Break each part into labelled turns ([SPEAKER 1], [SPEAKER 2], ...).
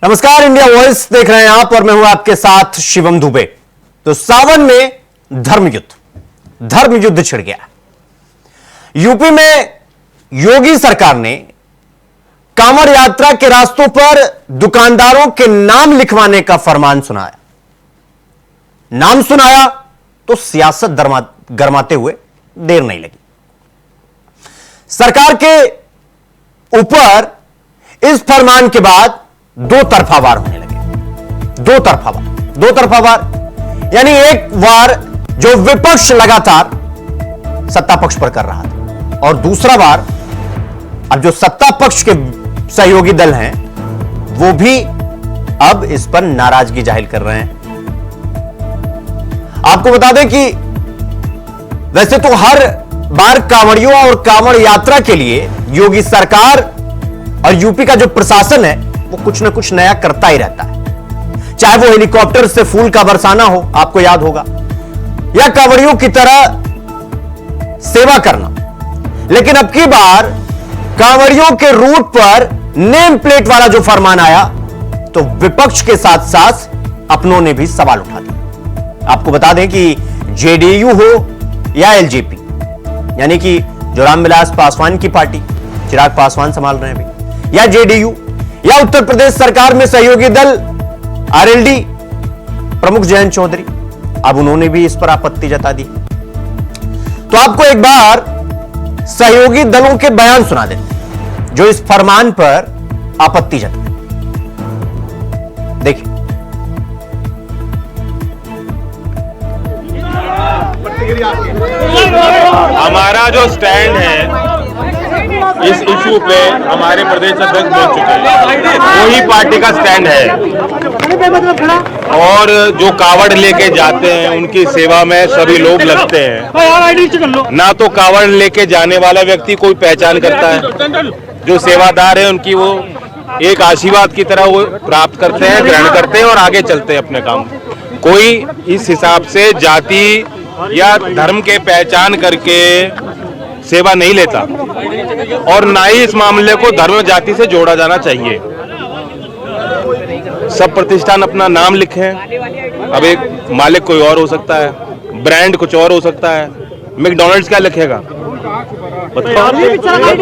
[SPEAKER 1] नमस्कार, India voice देख रहे हैं आप और मैं हूं आपके साथ शिवम दुबे। तो सावन में धर्म युद्ध छिड़ गया। यूपी में योगी सरकार ने कांवड़ यात्रा के रास्तों पर दुकानदारों के नाम लिखवाने का फरमान सुनाया। नाम सुनाया तो सियासत गरमाते हुए देर नहीं लगी। सरकार के ऊपर इस फरमान के बाद दो तरफा वार होने लगे। दो तरफा वार यानी एक वार जो विपक्ष लगातार सत्ता पक्ष पर कर रहा था और दूसरा वार अब जो सत्ता पक्ष के सहयोगी दल हैं वो भी अब इस पर नाराजगी जाहिर कर रहे हैं। आपको बता दें कि वैसे तो हर बार कांवड़ियों और कांवड़ यात्रा के लिए योगी सरकार और यूपी का जो प्रशासन है वो कुछ ना कुछ नया करता ही रहता है, चाहे वो हेलीकॉप्टर से फूल का बरसाना हो, आपको याद होगा, या कांवड़ियों की तरह सेवा करना। लेकिन अब की बार कांवड़ियों के रूट पर नेम प्लेट वाला जो फरमान आया तो विपक्ष के साथ साथ अपनों ने भी सवाल उठा दिया। आपको बता दें कि जेडीयू हो या एलजेपी, यानी कि जो रामविलास पासवान की पार्टी, चिराग पासवान संभाल रहे हैं अभी, या जेडीयू या उत्तर प्रदेश सरकार में सहयोगी दल आरएलडी प्रमुख जयंत चौधरी, अब उन्होंने भी इस पर आपत्ति जता दी। तो आपको एक बार सहयोगी दलों के बयान सुना देते हैं जो इस फरमान पर आपत्ति जताते। देखिए,
[SPEAKER 2] हमारा जो स्टैंड है इस इशू पे हमारे प्रदेश अध्यक्ष बोल चुके हैं, वही पार्टी का स्टैंड है। और जो कावड़ लेके जाते हैं उनकी सेवा में सभी लोग लगते हैं। ना तो कावड़ लेके जाने वाला व्यक्ति कोई पहचान करता है, जो सेवादार है उनकी वो एक आशीर्वाद की तरह वो प्राप्त करते हैं, ग्रहण करते हैं और आगे चलते हैं अपने काम। कोई इस हिसाब से जाति या धर्म के पहचान करके सेवा नहीं लेता और ना ही इस मामले को धर्म जाति से जोड़ा जाना चाहिए। सब प्रतिष्ठान अपना नाम लिखें। अब एक मालिक कोई और हो सकता है, ब्रांड कुछ और हो सकता है। मैकडॉनल्ड्स क्या लिखेगा,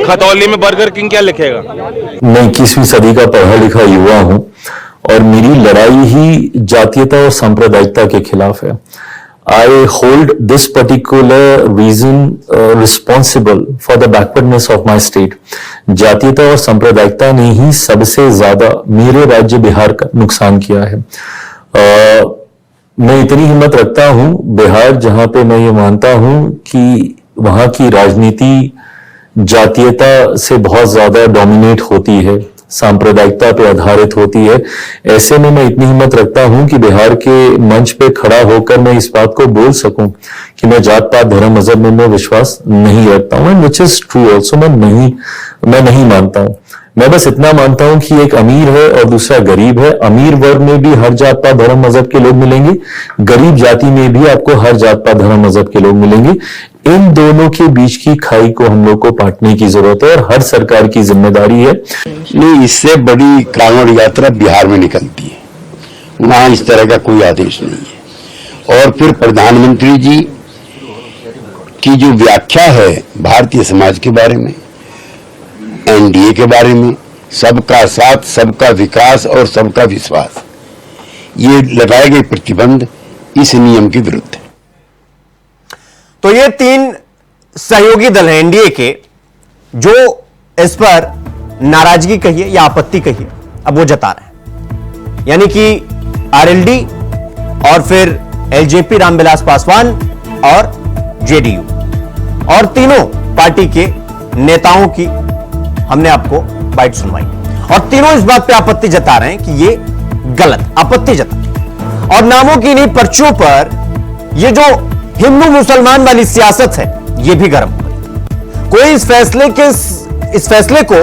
[SPEAKER 2] खतौली में बर्गर किंग क्या लिखेगा।
[SPEAKER 3] मैं 21वीं सदी का पढ़ा लिखा युवा हूं और मेरी लड़ाई ही जातीयता और सांप्रदायिकता के खिलाफ है। I hold this particular reason responsible for the backwardness of my state. जातीयता और सांप्रदायिकता ने ही सबसे ज्यादा मेरे राज्य बिहार का नुकसान किया है। मैं इतनी हिम्मत रखता हूं, बिहार जहां पे मैं ये मानता हूं कि वहां की राजनीति जातीयता से बहुत ज्यादा डोमिनेट होती है, सांप्रदायिकता पे आधारित होती है। ऐसे में मैं इतनी हिम्मत रखता हूं कि बिहार के मंच पे खड़ा होकर मैं इस बात को बोल सकूं कि मैं जात पात धर्म मजहब में मैं विश्वास नहीं रखता हूं, व्हिच इज ट्रू ऑल्सो। मैं नहीं मानता हूं। मैं बस इतना मानता हूं कि एक अमीर है और दूसरा गरीब है। अमीर वर्ग में भी हर जात पात धर्म मजहब के लोग मिलेंगे, गरीब जाति में भी आपको हर जात पात धर्म मजहब के लोग मिलेंगे। इन दोनों के बीच की खाई को हम लोग को पाटने की जरूरत है और हर सरकार की जिम्मेदारी है।
[SPEAKER 4] नहीं, इससे बड़ी कांवड़ यात्रा बिहार में निकलती है, वहां इस तरह का कोई आदेश नहीं है। और फिर प्रधानमंत्री जी की जो व्याख्या है भारतीय समाज के बारे में, एनडीए के बारे में, सबका साथ, सबका विकास और सबका विश्वास, ये लगाए गए प्रतिबंध इस नियम के विरुद्ध है।
[SPEAKER 1] तो ये तीन सहयोगी दल हैं एनडीए के जो इस पर नाराजगी कहिए या आपत्ति कहिए, अब वो जता रहे हैं। यानी कि आरएलडी और फिर एलजेपी रामविलास पासवान और जेडीयू और तीनों पार्टी के नेताओं की हमने आपको बाइट सुनवाई और तीनों इस बात पे आपत्ति जता रहे हैं कि ये गलत आपत्ति जता और नामों की इन्हीं पर्चियों पर ये जो हिंदू मुसलमान वाली सियासत है ये भी गर्म हो गई। कोई इस फैसले को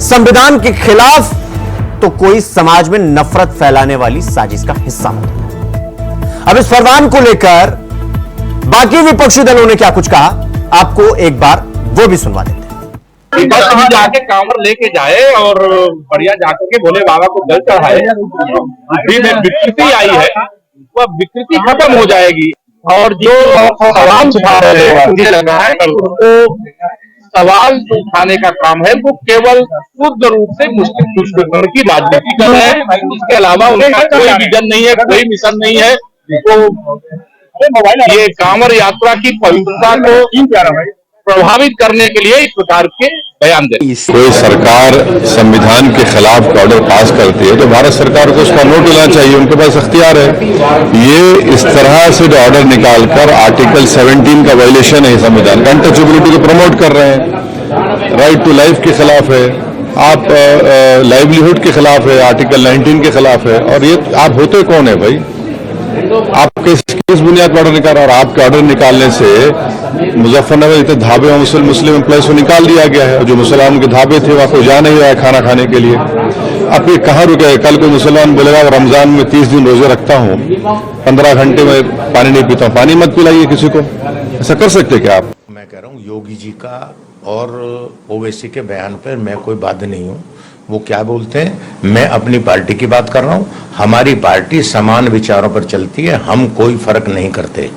[SPEAKER 1] संविधान के खिलाफ तो कोई समाज में नफरत फैलाने वाली साजिश का हिस्सा होता है। अब इस फरमान को लेकर बाकी विपक्षी दलों ने क्या कुछ कहा, आपको एक बार वो भी सुनवा देते हैं।
[SPEAKER 2] बस हम जाके कांवर लेके जाए और बढ़िया जाकर के भोले बाबा को जल चढ़ाए। बुद्धि में विकृति आई है वह विकृति खत्म हो जाएगी और जो सवाल उठा रहे हैं मुझे लगा है वो सवाल उठाने का काम है वो केवल शुद्ध रूप से मुस्लिम दुश्मन की राजनीति कर रहे हैं। इसके अलावा उनका कोई विजन नहीं है, कोई मिशन नहीं है। तो ये कांवर यात्रा की पवित्रता को प्रभावित करने के लिए इस प्रकार के बयान दे।
[SPEAKER 5] कोई सरकार संविधान के खिलाफ ऑर्डर पास करती है तो भारत सरकार को उसका नोट लेना चाहिए, उनके पास अख्तियार है। ये इस तरह से जो ऑर्डर निकालकर आर्टिकल 17 का वायलेशन है संविधान का, अनटचेबिलिटी को प्रमोट कर रहे हैं, राइट टू लाइफ के खिलाफ है, आप लाइवलीहुड के खिलाफ है, आर्टिकल 19 के खिलाफ है। और ये आप होते कौन है भाई? आप किस बुनियाद पर ऑर्डर निकाल रहे? और आपके ऑर्डर निकालने से मुजफ्फरनगर इतने ढाबे और मुस्लिम एम्प्लॉइज को निकाल दिया गया है। जो मुसलमान के ढाबे थे वहां कोई जा नहीं रहा है खाना खाने के लिए। आप ये कहाँ रुके? कल कोई मुसलमान बोलेगा रमजान में 30 दिन रोजे रखता हूँ, 15 घंटे में पानी नहीं पीता हूँ, पानी मत पिलाइए किसी को। ऐसा कर सकते क्या आप?
[SPEAKER 6] मैं कह रहा हूँ योगी जी का और ओवैसी के बयान पर मैं कोई बाध्य नहीं हूँ। वो क्या बोलते हैं, मैं अपनी पार्टी की बात कर रहा हूँ। हमारी पार्टी समान विचारों पर चलती है, हम कोई फर्क नहीं करते।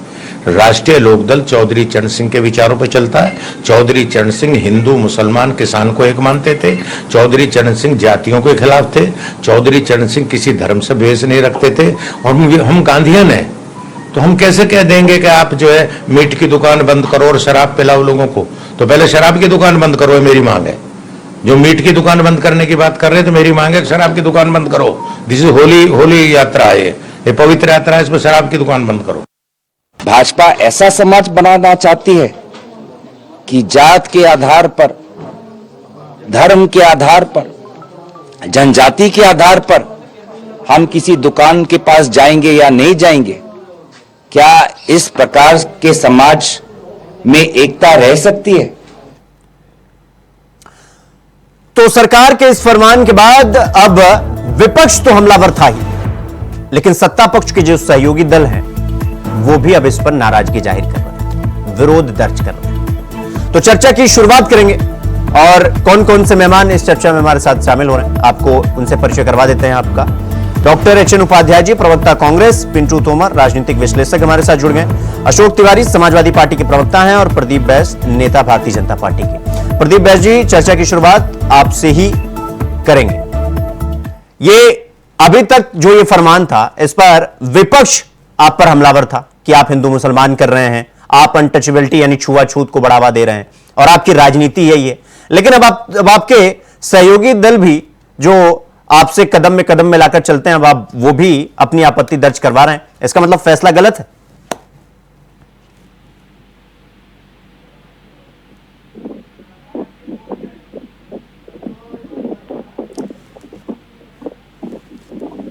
[SPEAKER 6] राष्ट्रीय लोकदल चौधरी चरण सिंह के विचारों पर चलता है। चौधरी चरण सिंह हिंदू मुसलमान किसान को एक मानते थे। चौधरी चरण सिंह जातियों के खिलाफ थे। चौधरी चरण सिंह किसी धर्म से भेष नहीं रखते थे। और हम गांधीयन हैं, तो हम कैसे कह देंगे कि आप जो है मीट की दुकान बंद करो और शराब पिलाओ लोगों को? तो पहले शराब की दुकान बंद करो, मेरी मांग है। जो मीट की दुकान बंद करने की बात कर रहे हैं तो मेरी मांग है शराब की दुकान बंद करो। दिस इज होली यात्रा है, ये पवित्र यात्रा है, इसमें शराब की दुकान बंद करो।
[SPEAKER 7] भाजपा ऐसा समाज बनाना चाहती है कि जात के आधार पर, धर्म के आधार पर, जनजाति के आधार पर हम किसी दुकान के पास जाएंगे या नहीं जाएंगे? क्या इस प्रकार के समाज में एकता रह सकती है?
[SPEAKER 1] तो सरकार के इस फरमान के बाद अब विपक्ष तो हमलावर था ही, लेकिन सत्ता पक्ष के जो सहयोगी दल हैं वो भी अब इस पर नाराजगी जाहिर कर रहे हैं, विरोध दर्ज कर रहे हैं। तो चर्चा की शुरुआत करेंगे और कौन कौन से मेहमान इस चर्चा में हमारे साथ शामिल हो रहे हैं आपको उनसे परिचय करवा देते हैं। आपका doctor H N Upadhyay ji, प्रवक्ता कांग्रेस, पिंटू तोमर राजनीतिक विश्लेषक हमारे साथ जुड़ गए, अशोक तिवारी समाजवादी पार्टी के प्रवक्ता हैं और प्रदीप बैस नेता भारतीय जनता पार्टी के। प्रदीप बैस जी, चर्चा की शुरुआत आपसे ही करेंगे। ये अभी तक जो ये फरमान था इस पर विपक्ष आप पर हमलावर था कि आप हिंदू मुसलमान कर रहे हैं, आप अनटचेबिलिटी यानी छुआछूत को बढ़ावा दे रहे हैं और आपकी राजनीति यही है। लेकिन अब आपके सहयोगी दल भी जो आपसे कदम में कदम मिलाकर चलते हैं, अब आप वो भी अपनी आपत्ति दर्ज करवा रहे हैं। इसका मतलब फैसला गलत है?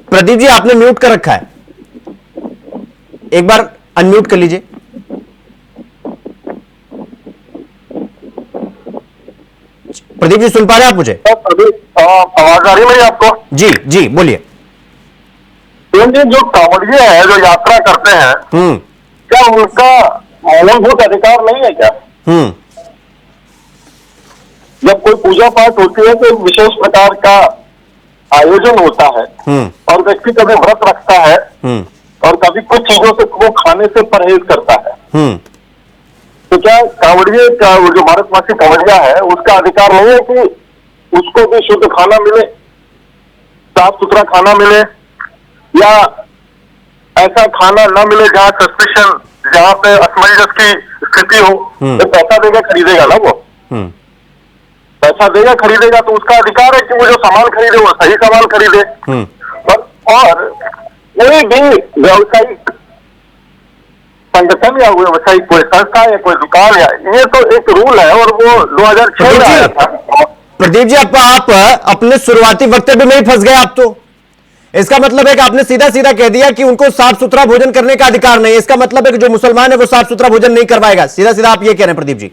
[SPEAKER 1] प्रदीप जी, आपने म्यूट कर रखा है, एक बार अनम्यूट कर लीजिए। प्रदीप जी, सुन पा रहे हैं आप मुझे?
[SPEAKER 8] आवाज आ रही है मेरी आपको?
[SPEAKER 1] जी जी, बोलिए।
[SPEAKER 8] जो कांवड़िए हैं जो यात्रा करते हैं, क्या उनका मूलभूत अधिकार नहीं है क्या? जब कोई पूजा पाठ होती है तो एक विशेष प्रकार का आयोजन होता है और व्यक्ति कभी व्रत रखता है और कभी कुछ चीजों से वो खाने से परहेज करता है। तो क्या कांवड़िए का जो भारतवासी कांवड़िया है उसका अधिकार नहीं है कि उसको भी शुद्ध खाना मिले, साफ सुथरा खाना मिले, या ऐसा खाना न मिले जहाँ सस्पिशन, जहाँ पे असमंजस की स्थिति हो? तो पैसा देगा खरीदेगा ना, वो पैसा देगा खरीदेगा तो उसका अधिकार है कि वो जो सामान खरीदे वो सही सामान खरीदे। और कोई भी व्यावसायिक संगठन या व्यावसायिक कोई संस्था या कोई दुकान, या ये तो एक रूल है और वो 2006 में आया था।
[SPEAKER 1] प्रदीप जी, आप अपने शुरुआती वक्तव्य में ही फंस गए। आप तो इसका मतलब है कि आपने सीधा सीधा कह दिया कि उनको साफ सुथरा भोजन करने का अधिकार नहीं है। इसका मतलब है कि जो मुसलमान है वो साफ सुथरा भोजन नहीं करवाएगा। सीधा सीधा आप ये कह रहे हैं प्रदीप जी?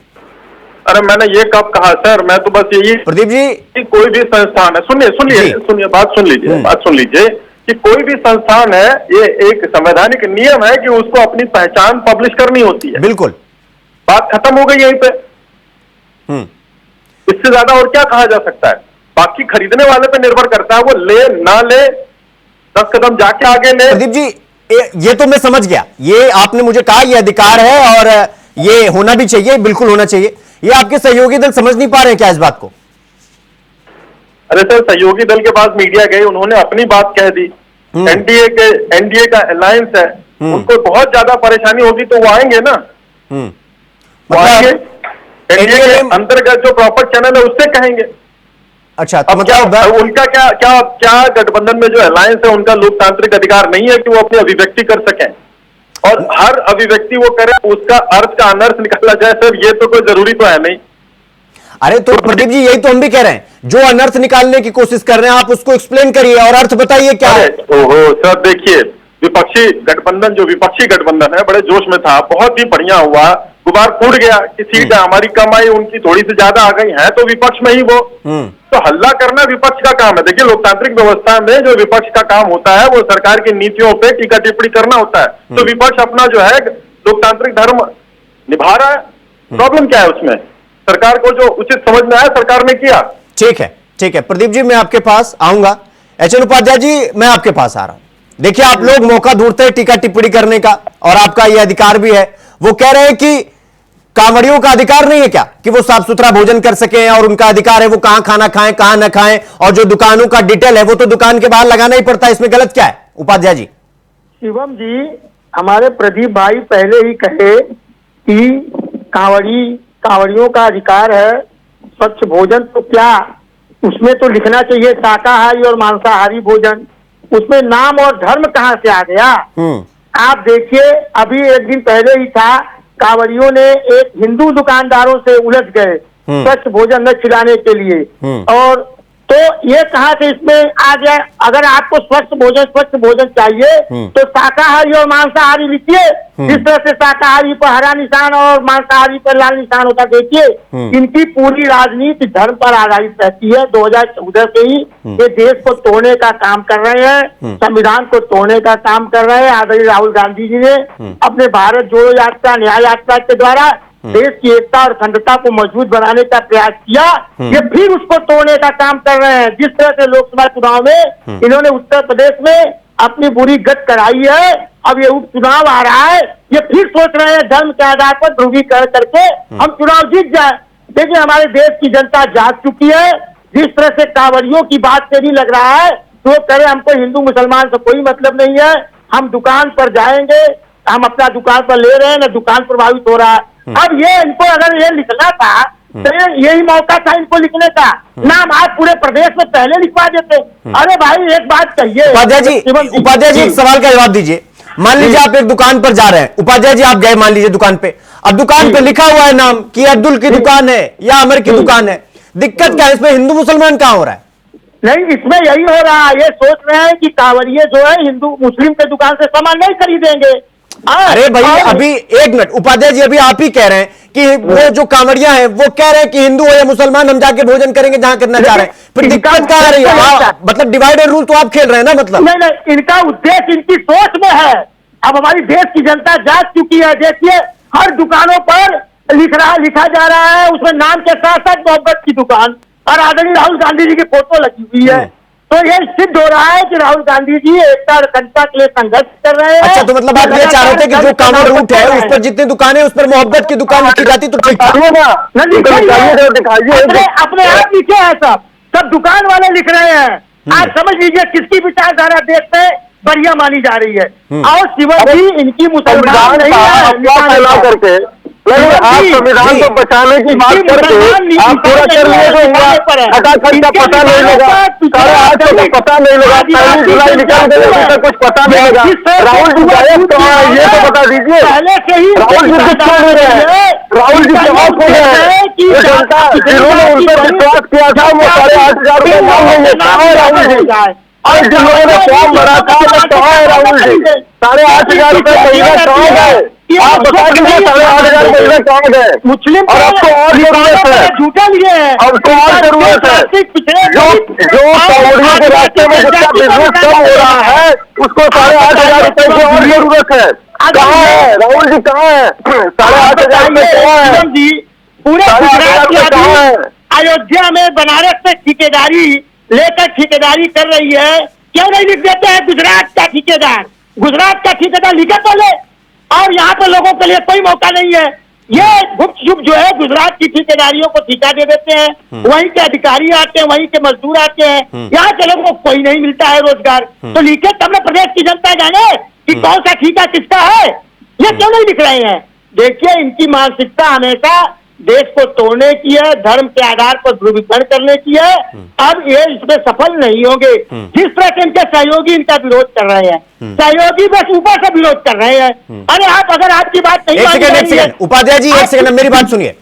[SPEAKER 8] अरे मैंने ये कब कहा सर? मैं तो बस यही,
[SPEAKER 1] प्रदीप जी,
[SPEAKER 8] कि कोई भी संस्थान है, सुनिए बात सुन लीजिए कि कोई भी संस्थान है, ये एक संवैधानिक नियम है कि उसको अपनी पहचान पब्लिश करनी होती है।
[SPEAKER 1] बिल्कुल,
[SPEAKER 8] बात खत्म हो गई यहीं पे। इससे ज्यादा और क्या कहा जा सकता है? बाकी खरीदने वाले पे निर्भर करता है, वो ले ना ले, 10 कदम जाके आगे ले।
[SPEAKER 1] प्रदीप जी, ये तो मैं समझ गया, ये आपने मुझे कहा ये अधिकार है और ये होना भी चाहिए, बिल्कुल होना चाहिए। ये आपके सहयोगी दल समझ नहीं पा रहे हैं क्या इस बात को?
[SPEAKER 8] अरे सर, सहयोगी दल के पास मीडिया गए, उन्होंने अपनी बात कह दी। एनडीए का अलायंस है, उनको बहुत ज्यादा परेशानी होगी तो वो आएंगे ना, वो आएंगे। एनडीए के अंतर्गत जो प्रॉपर चैनल है उससे कहेंगे।
[SPEAKER 1] अच्छा, तो
[SPEAKER 8] मतलब उनका क्या गठबंधन में जो अलायंस है उनका लोकतांत्रिक अधिकार नहीं है कि वो अपनी अभिव्यक्ति कर सकें, और हर अभिव्यक्ति वो करे उसका अर्थ का अनर्थ निकाला जाए? सर, ये तो कोई जरूरी तो है नहीं।
[SPEAKER 1] अरे तो प्रदीप जी, यही तो हम भी कह रहे हैं, जो अनर्थ निकालने की कोशिश कर रहे हैं आप उसको एक्सप्लेन करिए और अर्थ बताइए क्या है।
[SPEAKER 8] ओहो सर, देखिए, विपक्षी गठबंधन, जो विपक्षी गठबंधन है, बड़े जोश में था, बहुत ही बढ़िया हुआ, गुबार फूट गया कि सीट हमारी कम आई, उनकी थोड़ी सी ज्यादा आ गई है, तो विपक्ष में ही वो तो हल्ला करना विपक्ष का काम है। देखिए, लोकतांत्रिक व्यवस्था में जो विपक्ष का काम होता है वो सरकार की नीतियों पे टीका टिप्पणी करना होता है, तो विपक्ष अपना जो है लोकतांत्रिक धर्म निभा रहा है। प्रॉब्लम क्या है उसमें? सरकार को जो उचित समझ में आया सरकार ने किया।
[SPEAKER 1] ठीक है, ठीक है प्रदीप जी, मैं आपके पास आऊंगा। एचएन उपाध्याय जी, मैं आपके पास आ रहा हूं। देखिए, आप लोग मौका ढूंढते हैं टीका टिप्पणी करने का और आपका यह अधिकार भी है। वो कह रहे हैं कि कांवड़ियों का अधिकार नहीं है क्या कि वो साफ सुथरा भोजन कर सके, और उनका अधिकार है वो कहां खाना खाएं कहां ना खाएं, और जो दुकानों का डिटेल है वो तो दुकान के बाहर लगाना ही पड़ता है। इसमें गलत क्या है उपाध्याय जी?
[SPEAKER 9] शिवम जी, हमारे प्रदीप भाई पहले ही कहे कि कांवड़ियों का अधिकार है स्वच्छ भोजन, तो क्या उसमें तो लिखना चाहिए शाकाहारी और मांसाहारी भोजन, उसमें नाम और धर्म कहां से आ गया? आप देखिए, अभी एक दिन पहले ही था, कांवड़ियों ने एक हिंदू दुकानदारों से उलझ गए स्वच्छ भोजन न खिलाने के लिए, और तो ये कहा कि इसमें आ गया, अगर आपको स्वच्छ भोजन चाहिए तो शाकाहारी और मांसाहारी लिखिए। जिस तरह से शाकाहारी पर हरा निशान और मांसाहारी पर लाल निशान होता, देखिए इनकी पूरी राजनीति धर्म पर आधारित रहती है। 2014 से ही ये देश को तोड़ने का काम कर रहे हैं, संविधान को तोड़ने का काम कर रहे हैं। आदरणीय राहुल गांधी जी ने अपने भारत जोड़ो यात्रा, न्याय यात्रा के द्वारा देश की एकता और अखंडता को मजबूत बनाने का प्रयास किया, ये फिर उसको तोड़ने का काम कर रहे हैं। जिस तरह से लोकसभा चुनाव में इन्होंने उत्तर प्रदेश में अपनी बुरी गत कराई है, अब ये उपचुनाव आ रहा है, ये फिर सोच रहे हैं धर्म के आधार पर ध्रुवीकरण करके हम चुनाव जीत जाए। देखिए, हमारे देश की जनता जाग चुकी है। जिस तरह से कांवड़ियों की बात से नहीं लग रहा है तो करे हमको हिंदू मुसलमान से कोई मतलब नहीं है, हम दुकान पर जाएंगे, हम अपना दुकान पर ले रहे हैं ना, दुकान प्रभावित हो रहा है। अब ये इनको अगर ये लिखना था तो यही मौका था इनको लिखने का, नाम आप पूरे प्रदेश में पहले लिखवा देते। अरे भाई, एक बात कहिए
[SPEAKER 1] उपाध्याय जी, एक सवाल का जवाब दीजिए। मान लीजिए आप एक दुकान पर जा रहे हैं, उपाध्याय जी आप गए मान लीजिए दुकान पे, अब दुकान पे लिखा हुआ है नाम कि अब्दुल की दुकान है या अमर की दुकान है, दिक्कत क्या है इसमें? हिंदू मुसलमान कहां हो रहा है?
[SPEAKER 9] नहीं, इसमें यही हो रहा है, ये सोच रहे हैं कि कांवड़िए जो है हिंदू मुस्लिम के दुकान से सामान नहीं खरीदेंगे।
[SPEAKER 1] अरे भाई, अभी एक मिनट उपाध्याय जी, अभी आप ही कह रहे हैं कि वो जो कांवड़िया हैं वो कह रहे हैं कि हिंदू हो या मुसलमान हम जाके भोजन करेंगे जहां करना चाह रहे हैं, फिर दिक्कत क्या आ रही है? मतलब डिवाइड एंड रूल तो आप खेल रहे हैं ना? मतलब
[SPEAKER 9] नहीं, इनका उद्देश्य इनकी सोच में है। अब हमारी देश की जनता जाग चुकी है। देखिए, हर दुकानों पर लिखा जा रहा है, उसमें नाम के साथ साथ मोहब्बत की दुकान और आदरणीय राहुल गांधी जी की फोटो लगी हुई है। तो ये सिद्ध हो रहा है कि राहुल गांधी जी एकता और अखंडता के लिए संघर्ष कर रहे हैं।
[SPEAKER 1] अच्छा, तो मतलब आप ये चाह रहे थे कि जो कांवड़ रूट है उस पर जितनी दुकानें उस पर मोहब्बत की दुकान लिखी जाती तो ठीक था।
[SPEAKER 9] अपने आप लिखे हैं, सब दुकान वाले लिख रहे हैं। आप समझ लीजिए किसकी विचारधारा देश में बढ़िया मानी जा रही है। और शिवम जी, इनकी मुसलमान नहीं है करके,
[SPEAKER 8] आप संविधान को बचाने की बात करके आप पूरा कर लिए तो का पता नहीं लगा, 8:30 का पता नहीं लगा, 1 जुलाई निकल गए तो कुछ पता नहीं लगा। राहुल जी गायब कहाँ है ये तो बता दीजिए।
[SPEAKER 9] पहले से ही
[SPEAKER 8] राहुल जी कुछ क्यों नहीं रहे? राहुल जी जवाब हो गए कि जनता जिन्होंने उन पर विश्वास किया था वो 8,500 रुपये मांग रही है। कहाँ है राहुल जी? और जिन्होंने फॉर्म भरा था वो कहाँ है राहुल जी? 8,500 रुपये महीना कहाँ गए? आप बता दीजिए 8,500 महीने कहाँ गए?
[SPEAKER 9] मुस्लिम
[SPEAKER 8] और आपको और जरूरत है,
[SPEAKER 9] झूठा लिए हैं,
[SPEAKER 8] अब तो और जरूरत है। जो कांवड़ियों के रास्ते में जिसका बिजनेस कम हो रहा है उसको 8,500 रुपये की और जरूरत है। कहाँ है राहुल जी? कहाँ है 8,500 रुपये? कहाँ है?
[SPEAKER 9] पूरे गुजरात के आदमी अयोध्या में बनारस से ठेकेदारी लेकर ठेकेदारी कर रही है, क्यों नहीं लिख देते हैं गुजरात का ठेकेदार? गुजरात का ठेकेदार लिखे तो ले, और यहाँ पर लोगों के लिए कोई मौका नहीं है। ये गुप्त युग जो है गुजरात की ठेकेदारियों को ठेका दे देते हैं, वहीं के अधिकारी आते हैं, वहीं के मजदूर आते हैं, यहाँ के लोगों को कोई नहीं मिलता है रोजगार। तो लिखे तब न प्रदेश की जनता जाने कि कौन सा ठेका किसका है। ये क्यों नहीं लिख रहे हैं? देखिए, इनकी मानसिकता हमेशा देश को तोड़ने की है, धर्म के आधार पर ध्रुवीकरण करने की है। अब ये इसमें सफल नहीं होंगे। जिस तरह से इनके सहयोगी इनका विरोध कर रहे हैं, सहयोगी बस ऊपर से विरोध कर रहे हैं। अरे आप, अगर आपकी बात नहीं मानी जा रही है,
[SPEAKER 1] उपाध्याय जी एक सेकंड, मेरी बात सुनिए।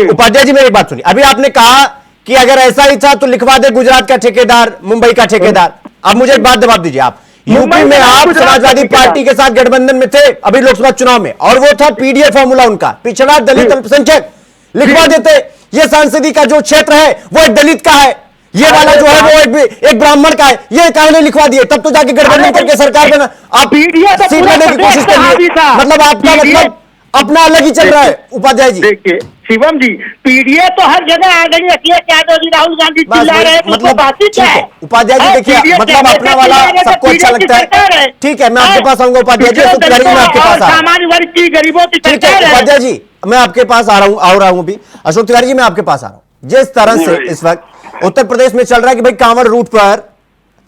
[SPEAKER 1] उपाध्याय जी मेरी बात सुनिए। अभी आपने कहा कि अगर ऐसा ही था तो लिखवा दे गुजरात का ठेकेदार, मुंबई का ठेकेदार। अब मुझे एक बात जवाब दीजिए, आप यूपी में आप समाजवादी पार्टी के साथ गठबंधन में थे अभी लोकसभा चुनाव में, और वो था पीडीए फॉर्मूला उनका, पिछड़ा दलित अल्पसंख्यक, लिखवा देते। ये सांसदी का जो क्षेत्र है वो एक दलित का है, ये वाला जो है वो एक ब्राह्मण का है, ये कहने लिखवा दिए, तब तो जाके गठबंधन करके सरकार बना, आप सीट लेने की कोशिश करिए। मतलब आपका मतलब अपना अलग ही चल रहा है। उपाध्याय जी
[SPEAKER 9] देखिए, शिवम जी, पीडीए तो हर जगह आ गई, अखिलेश यादव जी, राहुल गांधी चिल्ला रहे हैं, मतलब बात ही क्या है?
[SPEAKER 1] उपाध्याय जी देखिए, मतलब अपना वाला सबको अच्छा लगता है। ठीक है, मैं आपके पास आऊंगा उपाध्याय जी, मैं आपके पास
[SPEAKER 9] सामान्य वर्ग की गरीबों की सरकार है।
[SPEAKER 1] उपाध्याय जी मैं आपके पास आ रहा हूं भी। अशोक तिवारी जी मैं आपके पास आ रहा हूं। जिस तरह से इस वक्त उत्तर प्रदेश में चल रहा है कि भाई कांवड़ रूट पर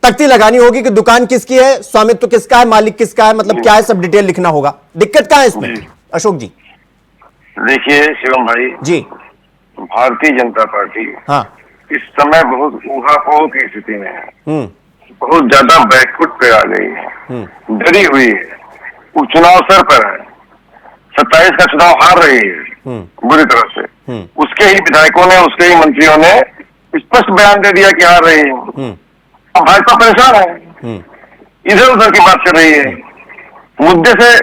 [SPEAKER 1] तख्ती लगानी होगी कि दुकान किसकी है, स्वामित्व किसका है, मालिक किसका है, मतलब क्या है, सब डिटेल लिखना होगा। दिक्कत कहां है इसमें अशोक जी?
[SPEAKER 10] देखिए शिवम भाई
[SPEAKER 1] जी,
[SPEAKER 10] भारतीय जनता पार्टी
[SPEAKER 1] हाँ
[SPEAKER 10] इस समय बहुत ऊहापोह की स्थिति में है, बहुत ज्यादा बैकफुट पे आ गई है, डरी हुई है, उपचुनाव सर पर है, 27 का चुनाव हार रही है बुरी तरह से। उसके ही विधायकों ने, उसके ही मंत्रियों ने स्पष्ट बयान दे दिया कि हार रही है। अब भाजपा परेशान है, इधर उधर की बात कर रही है, मुद्दे से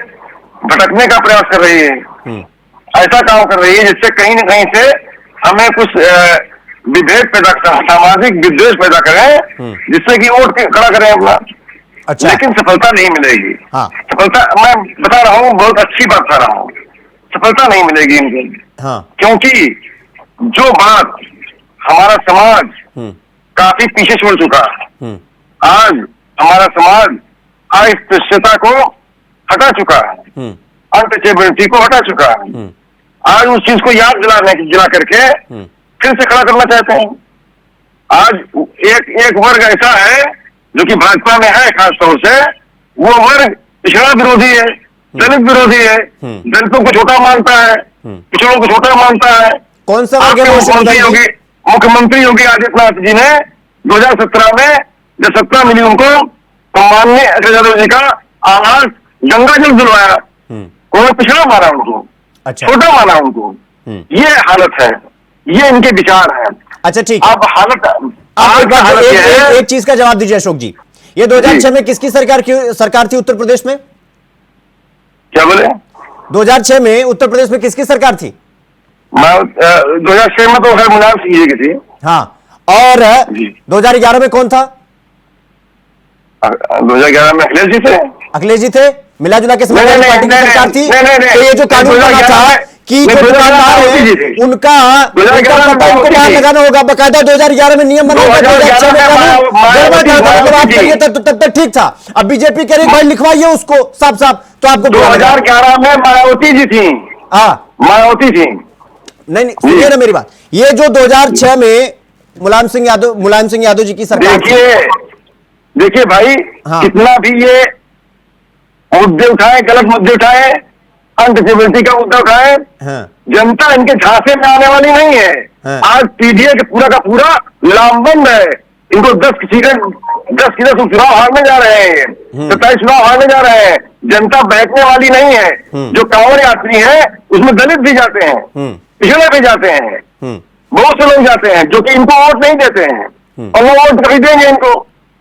[SPEAKER 10] भटकने का प्रयास कर रही है, ऐसा काम कर रही है जिससे कहीं न कहीं से हमें कुछ विभेद पैदा कर, सामाजिक विद्वेष पैदा करें, जिससे कि वोट खड़ा करें अपना।
[SPEAKER 1] अच्छा,
[SPEAKER 10] लेकिन सफलता नहीं मिलेगी।
[SPEAKER 1] हाँ।
[SPEAKER 10] सफलता मैं बता रहा हूँ, बहुत अच्छी बात बता रहा हूँ, सफलता नहीं मिलेगी इनको।
[SPEAKER 1] हाँ।
[SPEAKER 10] क्योंकि जो बात हमारा समाज काफी पीछे छोड़ चुका है, आज हमारा समाज अस्पृश्यता को हटा चुका है, अनटचेबिलिटी को हटा चुका है। आज उस चीज को याद दिला करके फिर से खड़ा करना चाहते हैं। आज एक वर्ग ऐसा है जो कि भाजपा में है, खास तौर से वो वर्ग पिछड़ा विरोधी है, दलित विरोधी है, दलितों को छोटा मानता है, पिछड़ों को छोटा मानता है।
[SPEAKER 1] कौन सा वर्ग है?
[SPEAKER 10] मुख्यमंत्री योगी आदित्यनाथ जी ने 2017 में जब सत्ता मिली उनको, तो माननीय अखिलेश यादव जी का आवाज गंगा जल दिलवाया, उन्होंने पिछड़ा माना उनको,
[SPEAKER 1] अच्छा,
[SPEAKER 10] छोटा माना उनको। ये हालत है, ये इनके विचार है।
[SPEAKER 1] अच्छा ठीक,
[SPEAKER 10] अब हालत
[SPEAKER 1] एक चीज का जवाब दीजिए अशोक जी, ये 2006 में किसकी सरकार थी उत्तर प्रदेश में?
[SPEAKER 10] क्या बोले?
[SPEAKER 1] 2006 में उत्तर प्रदेश में किसकी सरकार थी?
[SPEAKER 10] 2006 में तो खैर मुलायम सिंह जी की थी।
[SPEAKER 1] हाँ, और 2011 में कौन था?
[SPEAKER 10] 2011 में अखिलेश जी थे।
[SPEAKER 1] अखिलेश जी थे, मिला जुला के समाजवादी पार्टी की सरकार थी। तो ये जो कानून बना था कि जो दुकानदार है उनका पता उनको बाहर लगाना होगा, बकायदा 2011 में नियम बना होगा, 2006 में तब तक ठीक था। अब बीजेपी कह रही भाई लिखवाइए उसको साफ साफ, तो आपको
[SPEAKER 10] 2011 में मायावती जी थी। हाँ, मायावती थी।
[SPEAKER 1] नहीं सुनिए ना मेरी बात, ये जो 2006 में मुलायम सिंह यादव जी की सरकार,
[SPEAKER 10] देखिए भाई, कितना भी ये मुद्दे उठाए, गलत मुद्दे उठाए, अनटचेबिलिटी का मुद्दा उठाए, जनता इनके झांसे में आने वाली नहीं है। आज पीडीए के पूरा का पूरा लामबंद है, इनको 10 सीधे चुनाव हारने जा रहे हैं, 27 चुनाव हारने जा रहे हैं। जनता बैठने वाली नहीं है। जो कांवड़ यात्री है उसमें दलित भी जाते हैं, पिछड़े भी जाते हैं, बहुत से लोग जाते हैं जो कि इनको वोट नहीं देते हैं, और वो वोट कभी देंगे इनको।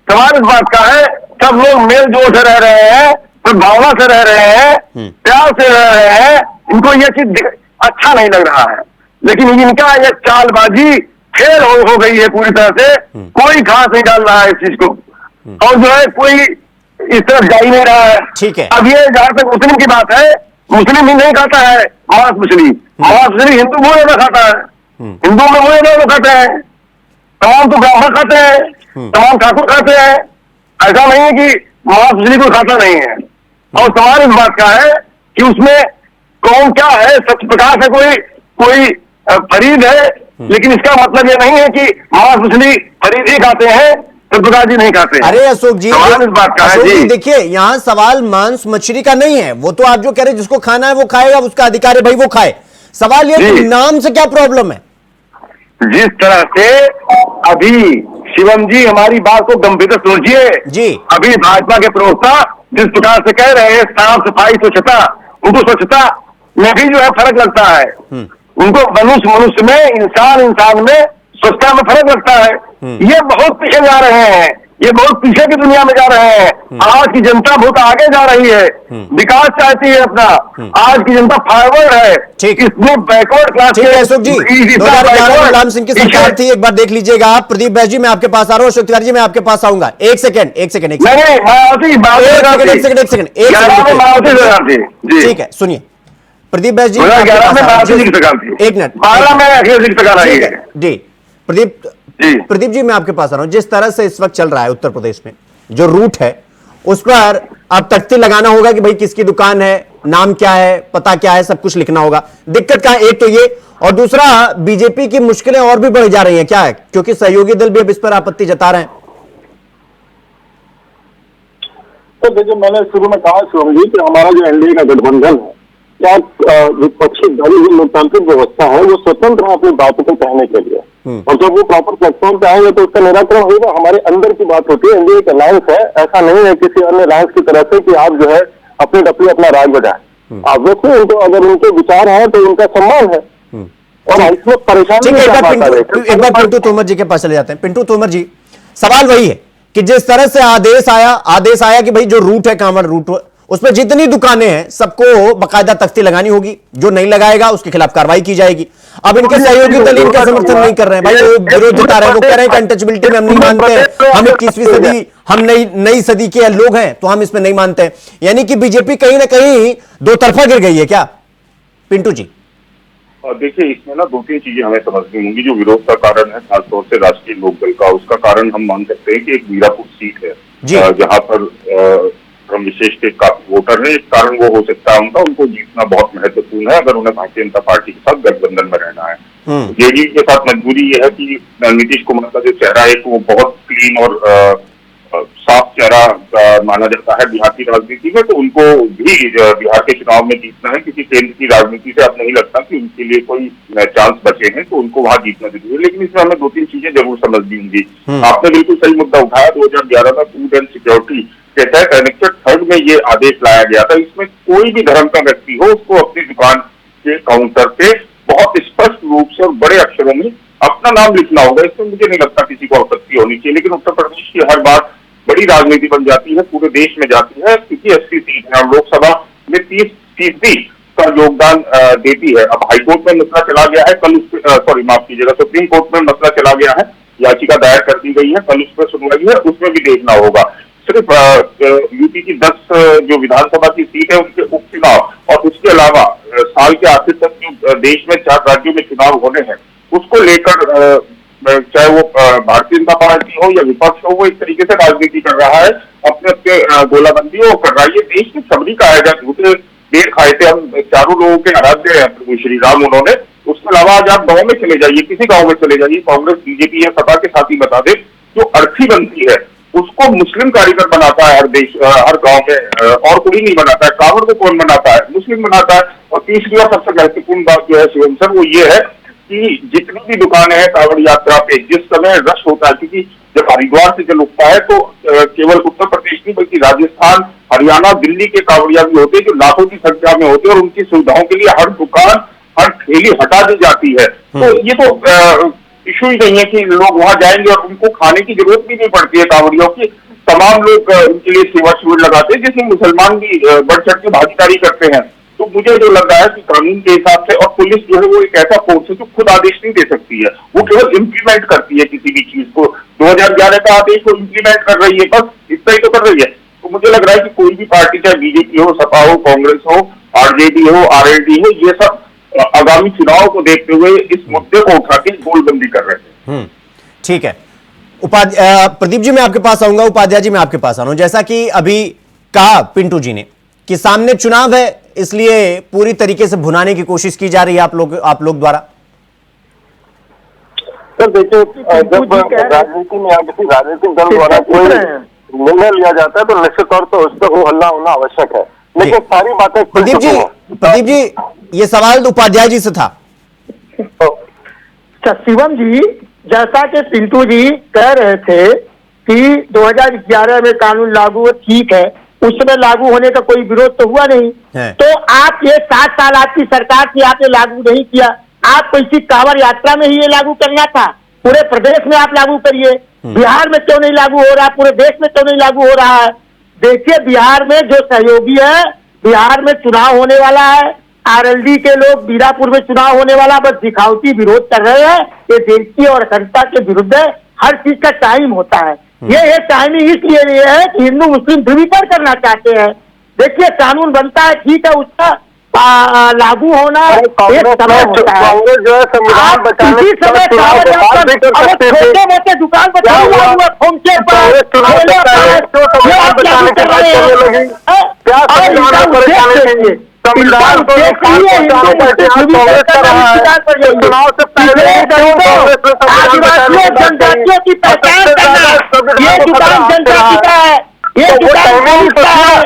[SPEAKER 10] सवाल इस बात का है, सब लोग मेल जोल से रह रहे हैं, भावना से रह रहे हैं, प्यार से रह रहे हैं, इनको ये चीज अच्छा नहीं लग रहा है। लेकिन इनका ये चालबाजी फेल हो गई है पूरी तरह से, कोई घास नहीं डाल रहा है इस चीज को, और जो है कोई इस तरफ जा ही नहीं रहा है।
[SPEAKER 1] ठीक है,
[SPEAKER 10] अब ये जहां तक मुस्लिम की बात है, मुस्लिम ही नहीं खाता है मांस मछली, मांस मछली हिंदू बहुत ज्यादा खाता है। हिंदू में वो लोग खाते हैं, तमाम तो ब्राह्मण खाते हैं, तमाम ठाकुर खाते हैं। ऐसा नहीं है कि मांस मछली कोई खाता नहीं है। और सवाल इस बात का है कि उसमें कौन क्या है। सत्य प्रकाश है कोई फरीद है, लेकिन इसका मतलब ये नहीं है कि मांस मछली फरीद ही खाते हैं, सत्यप्रकाश जी नहीं खाते।
[SPEAKER 1] अरे अशोक जी,
[SPEAKER 10] सवाल इस बात का है जी।
[SPEAKER 1] देखिए यहाँ सवाल मांस मछली का नहीं है, वो तो आप जो कह रहे हैं जिसको खाना है वो खाएगा, उसका अधिकार है भाई वो खाए। सवाल ये कि नाम से क्या प्रॉब्लम है।
[SPEAKER 10] जिस तरह से अभी शिवम जी हमारी बात को गंभीरता समझिए
[SPEAKER 1] जी।
[SPEAKER 10] अभी भाजपा के प्रवक्ता जिस प्रकार से कह रहे हैं साफ सफाई स्वच्छता, उनको स्वच्छता में भी जो है फर्क लगता है। उनको मनुष्य में, इंसान में स्वच्छता में फर्क लगता है। ये बहुत पीछे जा रहे हैं, ये बहुत पीछे की दुनिया में जा रहे हैं। आज की जनता बहुत आगे जा रही है, विकास चाहती है अपना। आज की जनता फॉरवर्ड है, इसमें बैकवर्ड क्लास।
[SPEAKER 1] ठीक है अशोक जी, 2011 में लाल सिंह की सरकार थी, एक बार देख लीजिएगा आप। प्रदीप बैस जी मैं आपके पास आ रहा हूँ, अशोक तिवारी जी मैं आपके पास आऊंगा। एक सेकंड ठीक है, सुनिए प्रदीप बैस जी,
[SPEAKER 10] 2011 में मायावती जी की सरकार थी,
[SPEAKER 1] एक मिनट
[SPEAKER 10] 12 में अखिलेश जी की सरकार आई है
[SPEAKER 1] जी। प्रदीप जी मैं आपके पास आ रहा हूं। जिस तरह से इस वक्त चल रहा है उत्तर प्रदेश में जो रूट है उस पर अब तख्ती लगाना होगा कि भाई किसकी दुकान है, नाम क्या है, पता क्या है, सब कुछ लिखना होगा। दिक्कत क्या है, एक तो ये, और दूसरा बीजेपी की मुश्किलें और भी बढ़ जा रही हैं। क्या है, क्योंकि सहयोगी दल भी अब इस पर आपत्ति जता रहे हैं।
[SPEAKER 8] तो देखिए मैंने शुरू में कहा शिवम जी कि हमारा जो एनडीए का गठबंधन है, क्या विपक्षी दल जो लोकतांत्रिक व्यवस्था है वो स्वतंत्र है अपनी बातों को कहने के लिए, और जब वो प्रॉपर प्लेटफॉर्म पे आएंगे तो उसका निराकरण होगा। हमारे अंदर की बात होती है, एनडीए एक अलायंस है, ऐसा नहीं है किसी अन्य अलायंस की तरह से कि आप जो है अपने डपली अपना राज बजाएं। आप देखो उनको, अगर उनके विचार हैं तो उनका सम्मान है, और इसमें परेशानी।
[SPEAKER 1] एक बार पिंटू तोमर जी के पास चले जाते हैं। पिंटू तोमर जी, सवाल वही है कि जिस तरह से आदेश आया कि भाई जो रूट है कांवड़ रूट, उसमें जितनी दुकानें हैं सबको बकायदा तख्ती लगानी होगी, जो नहीं लगाएगा उसके खिलाफ कार्रवाई की जाएगी। अब इनके सहयोगी दल इनका समर्थन नहीं कर रहे हैं, भाई वो विरोध जता रहे हैं, वो कह रहे हैं कि अनटचेबिलिटी में हम नहीं मानते हैं, हम 21वीं सदी, हम नई सदी के लोग हैं तो हम इसमें नहीं मानते हैं। यानी कि बीजेपी कहीं ना कहीं दो तरफा गिर गई है क्या पिंटू जी?
[SPEAKER 11] देखिए इसमें ना दो तीन चीजें हमें समझनी होंगी। जो विरोध का कारण है खासतौर से राष्ट्रीय लोकदल का, उसका कारण हम मान सकते हैं कि एक मीरापुर सीट है जहां पर विशेष के काफी वोटर है। इस कारण वो हो सकता है उनको जीतना बहुत महत्वपूर्ण है अगर उन्हें भारतीय जनता पार्टी के साथ गठबंधन में रहना है। जेडीयू के साथ मजबूरी ये है कि नीतीश कुमार का जो चेहरा है वो बहुत क्लीन और साफ चेहरा माना जाता है बिहार की राजनीति में, तो उनको भी बिहार के चुनाव में जीतना है, क्योंकि केंद्र की राजनीति से अब नहीं लगता कि उनके लिए कोई चांस बचे हैं, तो उनको वहां जीतना जरूरी है। लेकिन इसमें हमें दो तीन चीजें जरूर समझनी होंगी। आपने बिल्कुल सही मुद्दा उठाया, 2011 में फूड एंड सिक्योरिटी के तहत एनेक्टेड 3 में ये आदेश लाया गया था। इसमें कोई भी धर्म का व्यक्ति हो उसको अपनी दुकान के काउंटर पे बहुत स्पष्ट रूप से और बड़े अक्षरों में अपना नाम लिखना होगा। इसमें मुझे नहीं लगता किसी को आपत्ति होनी चाहिए। लेकिन उत्तर प्रदेश की हर बात बड़ी राजनीति बन जाती है, पूरे देश में जाती है, क्योंकि 80 सीट है और लोकसभा में 30% का योगदान देती है। अब हाईकोर्ट में मसला चला गया है, कल माफ कीजिएगा, सुप्रीम कोर्ट में मसला चला गया है, याचिका दायर कर दी गई है, कल उस पर सुनवाई है, उसमें भी देखना होगा। सिर्फ यूपी की 10 जो विधानसभा की सीट है उनके उपचुनाव और उसके अलावा साल के आखिर तक जो देश में 4 राज्यों में चुनाव होने हैं उसको लेकर चाहे वो भारतीय जनता पार्टी हो या विपक्ष हो, वो एक तरीके से राजनीति कर रहा है, अपने अपने गोलाबंदी वो कर रहा है। ये देश की सबरी का है। झूठे देर खाए थे हम चारों लोगों के आराध्य हैं प्रभु श्री राम उन्होंने। उसके अलावा आज आप गाँव में चले जाइए, किसी गाँव में चले जाइए, कांग्रेस बीजेपी या सपा के साथ ही बता दे, जो अर्थी बनती है उसको मुस्लिम कारीगर बनाता है हर गांव में, और कोई नहीं बनाता है। कांवड़ को कौन बनाता है? मुस्लिम बनाता है। और तीसरी और सबसे महत्वपूर्ण बात जो है शिवम सर, वो ये है कि जितनी भी दुकानें हैं कांवड़ यात्रा पे जिस समय रश होता है, क्योंकि जब हरिद्वार से जल उठता है तो केवल उत्तर प्रदेश नहीं बल्कि राजस्थान, हरियाणा, दिल्ली के कांवड़िया भी होते हैं जो लाखों की संख्या में होते हैं, और उनकी सुविधाओं के लिए हर दुकान, हर ठेली हटा दी जाती है। तो ये तो इशू ही नहीं है कि लोग वहां जाएंगे और उनको खाने की जरूरत भी नहीं पड़ती है। कांवड़ियों की तमाम लोग उनके लिए सेवा शिविर लगाते हैं, जिसमें मुसलमान भी बढ़ चढ़ के भागीदारी करते हैं। तो मुझे जो लग रहा है कि कानून के हिसाब से, और पुलिस जो है वो एक ऐसा फोर्स है जो खुद आदेश नहीं दे सकती है, वो केवल इम्प्लीमेंट करती है किसी भी चीज को। 2011 का आदेश वो इम्प्लीमेंट कर रही है, बस इतना ही तो कर रही है। तो मुझे लग रहा है कि कोई भी पार्टी, चाहे बीजेपी हो, सपा हो, कांग्रेस हो, आरजेडी हो, आरएलडी हो, ये सब आगामी चुनाव को देखते हुए इस मुद्दे को उठा के गोलबंदी कर रहे हैं।
[SPEAKER 1] ठीक है। प्रदीप जी मैं आपके पास आऊंगा, उपाध्याय जी मैं आपके पास आ रहा हूं। जैसा कि अभी कहा पिंटू जी ने कि सामने चुनाव है, इसलिए पूरी तरीके से भुनाने की कोशिश की जा रही है आप लोग द्वारा।
[SPEAKER 10] सर देखिए, जब राजनीति में या किसी राजनीतिक दल द्वारा कोई निर्णय लिया जाता है तो निश्चित तौर पर उस पर हो हल्ला होना आवश्यक है, लेकिन सारी बातें
[SPEAKER 1] प्रदीप जी ये सवाल उपाध्याय जी से था।
[SPEAKER 9] शिवम जी, जैसा कि पिंटू जी कह रहे थे कि 2011 में कानून लागू है, ठीक है, उस समय लागू होने का कोई विरोध तो हुआ नहीं है। तो आप ये 7 साल आपकी सरकार थी, आपने लागू नहीं किया। आपको इसी कांवड़ यात्रा में ही ये लागू करना था, पूरे प्रदेश में आप लागू करिए। बिहार में क्यों नहीं लागू हो रहा, पूरे देश में क्यों नहीं लागू हो रहा है? देखिए बिहार में जो सहयोगी है, बिहार में चुनाव होने वाला है, आरएलडी के लोग बीरापुर में चुनाव होने वाला, बस दिखावटी विरोध कर रहे हैं। ये देश की और अखंडता के विरुद्ध है। हर चीज का टाइम होता है। ये टाइमिंग इसलिए है कि हिंदू मुस्लिम ध्रुवीकरण करना चाहते हैं। देखिए कानून बनता है, ठीक है, उसका लागू होना एक समय होता है।
[SPEAKER 10] कांग्रेस जो है संविधान बचाने
[SPEAKER 9] छोटे मोटे दुकान पर
[SPEAKER 10] संविधान को चुनाव से पहले
[SPEAKER 9] जनजातियों की पहचान करना, ये दुकान जनजाति का है, ये दुकान का है,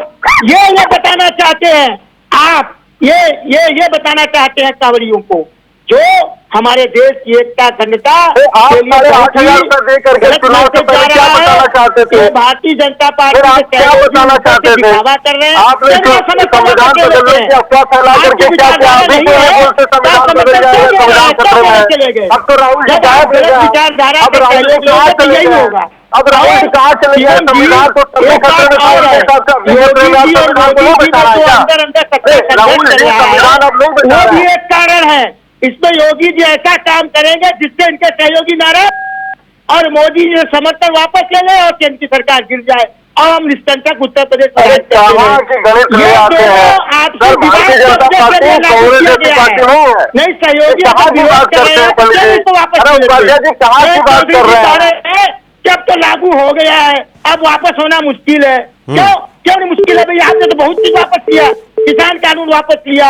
[SPEAKER 9] ये बताना चाहते हैं आप। ये बताना चाहते हैं कांवड़ियों को, जो हमारे देश की एकता अखंडता भारतीय जनता पार्टी दिखावा कर रहे हैं। यही होगा।
[SPEAKER 10] अब राहुल कहाँ चले गए? संविधान को
[SPEAKER 9] वो भी एक कारण है। इसमें योगी जी ऐसा काम करेंगे जिससे इनके सहयोगी नाराज और मोदी जी समर्थन वापस ले ले और केंद्र की सरकार गिर जाए और हम निष्कंटक उत्तर प्रदेश नहीं सहयोगी जब तो लागू हो गया है, अब वापस होना मुश्किल है। क्यों नहीं मुश्किल है भाई? आपने तो बहुत चीज वापस किया, किसान कानून वापस किया,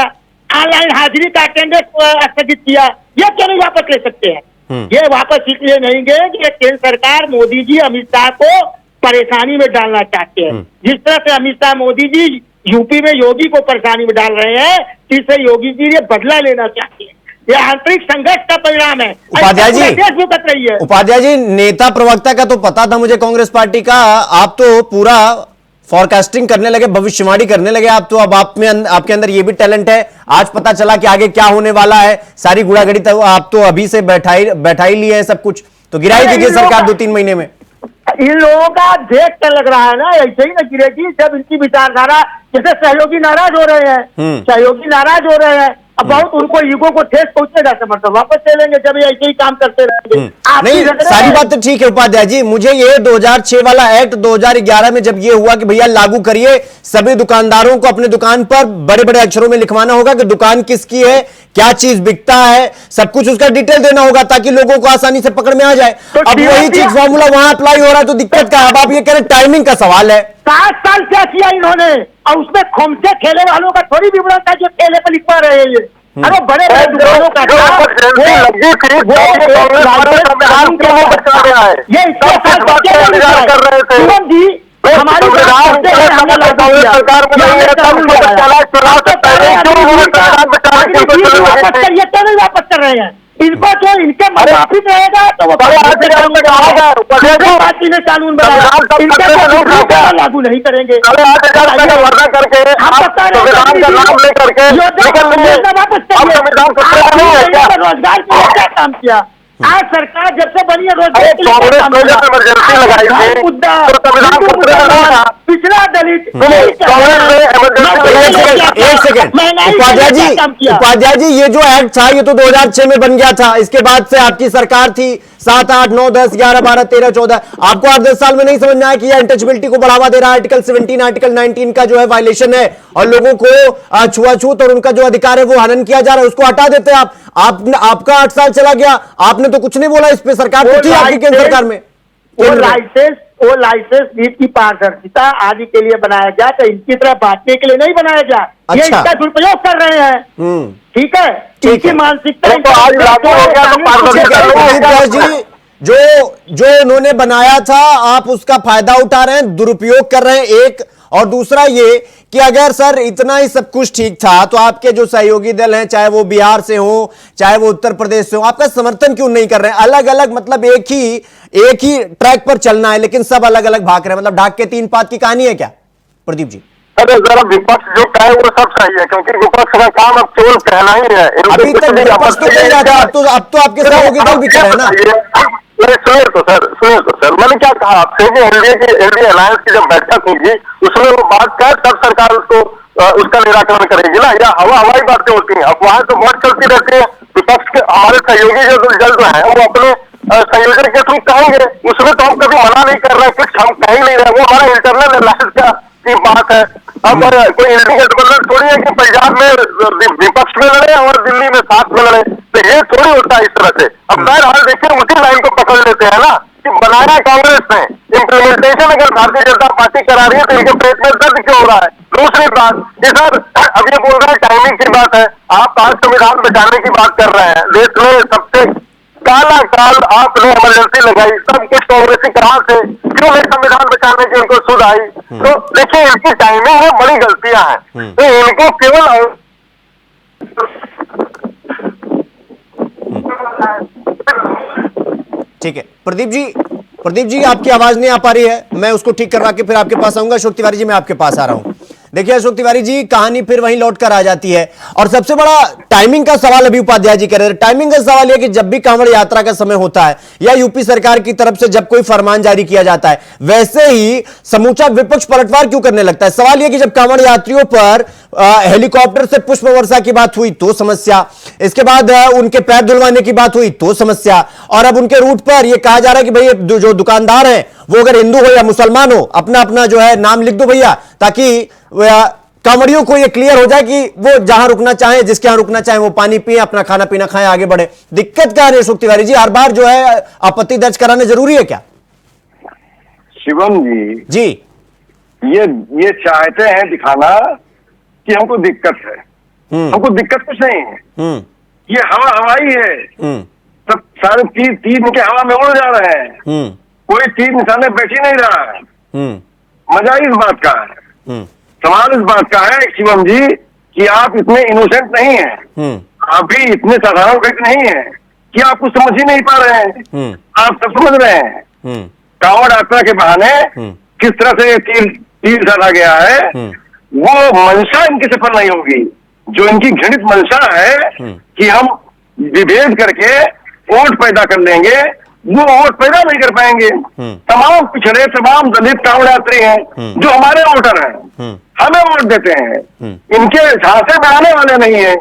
[SPEAKER 9] ऑनलाइन हाजिरी का अटेंडेंस स्थगित किया, ये क्यों नहीं वापस ले सकते हैं? ये वापस इसलिए नहीं गए कि केंद्र सरकार मोदी जी अमित शाह को परेशानी में डालना चाहते हैं। जिस तरह से अमित शाह मोदी जी यूपी में योगी को परेशानी में डाल रहे हैं, इससे योगी जी ये बदला लेना चाहते हैं। ये आंतरिक संघर्ष का परिणाम है।
[SPEAKER 1] उपाध्याय जी,
[SPEAKER 9] भुगत रही है।
[SPEAKER 1] उपाध्याय जी, नेता प्रवक्ता का तो पता था मुझे कांग्रेस पार्टी का, आप तो पूरा फॉरकास्टिंग करने लगे, भविष्यवाणी करने लगे। आप तो अब आपके अंदर ये भी टैलेंट है। आज पता चला कि आगे क्या होने वाला है, सारी गुड़ागड़ी तो आप तो अभी से बैठा ही लिए हैं सब कुछ, तो गिरा ही दीजिए सरकार 2-3 महीने में।
[SPEAKER 9] इन लोगों का देख कर लग रहा है ना, ऐसे ही ना गिरेगी जब इनकी विचारधारा, जैसे सहयोगी नाराज हो रहे हैं, सहयोगी नाराज हो रहे हैं, अब बहुत उनको ईगो को ठेस पहुंचेगा, समर्थन वापस ले लेंगे जब ये ऐसे ही काम करते रहेंगे।
[SPEAKER 1] नहीं, सारी बात तो ठीक है उपाध्याय जी, मुझे ये 2006 वाला एक्ट 2011 में जब ये हुआ कि भैया लागू करिए, सभी दुकानदारों को अपने दुकान पर बड़े बड़े अक्षरों में लिखवाना होगा कि दुकान किसकी है, क्या चीज बिकता है, सब कुछ उसका डिटेल देना होगा ताकि लोगों को आसानी से पकड़ में आ जाए। तो अब वही चीज फॉर्मूला वहां अप्लाई हो रहा है, तो दिक्कत क्या है? अब आप ये कह रहे टाइमिंग का सवाल है।
[SPEAKER 9] 7 साल क्या किया इन्होंने, और उसमें खोमचे खेले वालों का थोड़ी विवरण था जो ठेले पर लिखवा रहे हैं ये। अरे बड़े बड़े दुकानों का जी हमारी वापस कर रहे हैं इनको, जो इनके मुनाफिक रहेगा तो वो पार्टी ने कानून बनाया, लागू नहीं करेंगे। रोजगार के लिए क्या काम किया? आज सरकार जब से बनी है रोजगार के लिए मुद्दा पिछड़ा दलित
[SPEAKER 1] एक सेकेंड उपाध्याय जी ये जो एक्ट था ये तो 2006 में बन गया था, इसके बाद से आपकी सरकार थी 7, 8, 9, 10, 11, 12, 13, 14, आपको 8-10 साल में नहीं समझ में आया कि यह अनटचेबिलिटी को बढ़ावा दे रहा है। आर्टिकल 17, आर्टिकल 19 का जो है वायलेशन है और लोगों को छुआछूत और उनका जो अधिकार है वो हनन किया जा रहा है, उसको हटा देते हैं आप। आपका 8 साल चला गया, आपने तो कुछ नहीं बोला इस पे, सरकार तो थी आपकी केंद्र सरकार में।
[SPEAKER 9] वो लाइसेंस नीति की पारदर्शिता आदि के लिए बनाया गया, तो इनकी तरह बांटने के लिए नहीं बनाया गया। ये
[SPEAKER 1] अच्छा।
[SPEAKER 9] इसका दुरुपयोग कर रहे हैं। ठीक है, इनकी मानसिकता
[SPEAKER 1] जी जो उन्होंने बनाया था आप उसका फायदा उठा रहे हैं, दुरुपयोग कर रहे हैं, एक। और दूसरा ये कि अगर सर इतना ही सब कुछ ठीक था तो आपके जो सहयोगी दल हैं, चाहे वो बिहार से हो चाहे वो उत्तर प्रदेश से हो, आपका समर्थन क्यों नहीं कर रहे हैं? अलग अलग मतलब एक ही ट्रैक पर चलना है लेकिन सब अलग अलग भाग रहे हैं, मतलब ढाक के 3 पात की कहानी है क्या प्रदीप जी?
[SPEAKER 10] अरे जरा विपक्ष जो कहे वो सब सही है, क्योंकि विपक्ष का काम अब केवल कहना ही है।
[SPEAKER 1] अभी तक विपक्ष तो नहीं जाता, अब तो आपके सहयोगी दल भी कह रहे हैं ना।
[SPEAKER 10] सुनिए तो सर मैंने क्या कहा आपसे कि एनडीए अलायंस की जब बैठक होगी उसमें वो बात कर तब सरकार उसको उसका निराकरण करेगी ना, या हवाई बातें होती हैं, अफवाहें तो बहुत चलती रहती है। विपक्ष के हमारे सहयोगी जो है वो अपने संयोजन के थ्रू कहेंगे, उसमें तो हम कभी मना नहीं कर रहे, कुछ हम कह ही नहीं रहे, वो हमारा इंटरनल अलायंस की बात है। अब कोई इंडिया गठबंधन थोड़ी है कि पंजाब में विपक्ष में लड़े और दिल्ली में साथ में लड़े, तो ये थोड़ी होता है इस तरह से। अब बहरहाल देखिए उसी लाइन को पकड़ लेते हैं ना कि बनाया कांग्रेस ने, इम्प्लीमेंटेशन अगर भारतीय जनता पार्टी करा रही है तो इनके पेट में दर्द क्यों हो रहा है? दूसरी बात कि सर अब ये बोल रहे हैं टाइमिंग की बात है, आप आज संविधान बचाने की बात कर रहे हैं, देश में सबसे काला काल आपने इमरजेंसी लगाई, सब कुछ कांग्रेसी कहां से क्यों नहीं संविधान बचाने की उनको सुध आई? तो देखिए इनकी टाइमिंग में बड़ी गलतियां हैं, तो इनको केवल
[SPEAKER 1] ठीक है प्रदीप जी आपकी आवाज नहीं आ पा रही है, मैं उसको ठीक करवा के फिर आपके पास आऊंगा। अशोक तिवारी जी मैं आपके पास आ रहा हूं। देखिए अशोक तिवारी जी कहानी फिर वहीं लौट कर आ जाती है और सबसे बड़ा टाइमिंग का सवाल अभी उपाध्याय जी कह रहे थे। टाइमिंग का सवाल यह कि जब भी कांवड़ यात्रा का समय होता है या यूपी सरकार की तरफ से जब कोई फरमान जारी किया जाता है वैसे ही समूचा विपक्ष पलटवार क्यों करने लगता है? सवाल यह कि जब कांवड़ यात्रियों पर हेलीकॉप्टर से पुष्प वर्षा की बात हुई तो समस्या, इसके बाद उनके पैर धुलवाने की बात हुई तो समस्या, और अब उनके रूट पर यह कहा जा रहा है कि भाई जो दुकानदार हैं वो अगर हिंदू हो या मुसलमान हो अपना अपना जो है नाम लिख दो भैया, ताकि कांवड़ियों को यह क्लियर हो जाए कि वो जहां रुकना चाहे, जिसके यहां रुकना चाहे वो पानी पिए, अपना खाना पीना खाएं, आगे बढ़े। दिक्कत क्या है अशोक तिवारी जी? हर बार जो है आपत्ति दर्ज कराना जरूरी है क्या?
[SPEAKER 10] शिवम जी ये चाहते हैं दिखाना कि हमको दिक्कत है, हमको दिक्कत कुछ नहीं है, ये हवाई है, सब सारे तीर के हवा में उड़ जा रहे हैं, कोई तीर निशाने बैठ ही नहीं रहा है। मजा इस बात का है, सवाल इस बात का है शिवम जी कि आप इतने इनोसेंट नहीं हैं, आप भी इतने साधारण व्यक्ति नहीं हैं कि आप कुछ समझ ही नहीं पा रहे हैं। आप सब समझ रहे हैं कांवड़ यात्रा के बहाने किस तरह से तीर साधा गया है, वो मंशा इनकी सफल नहीं होगी। जो इनकी घृणित मंशा है कि हम विभेद करके वोट पैदा कर लेंगे, वो वोट पैदा नहीं कर पाएंगे। तमाम पिछड़े तमाम दलित कांवड़ यात्री हैं जो हमारे वोटर हैं, हमें वोट देते हैं, इनके झांसे में आने वाले नहीं है।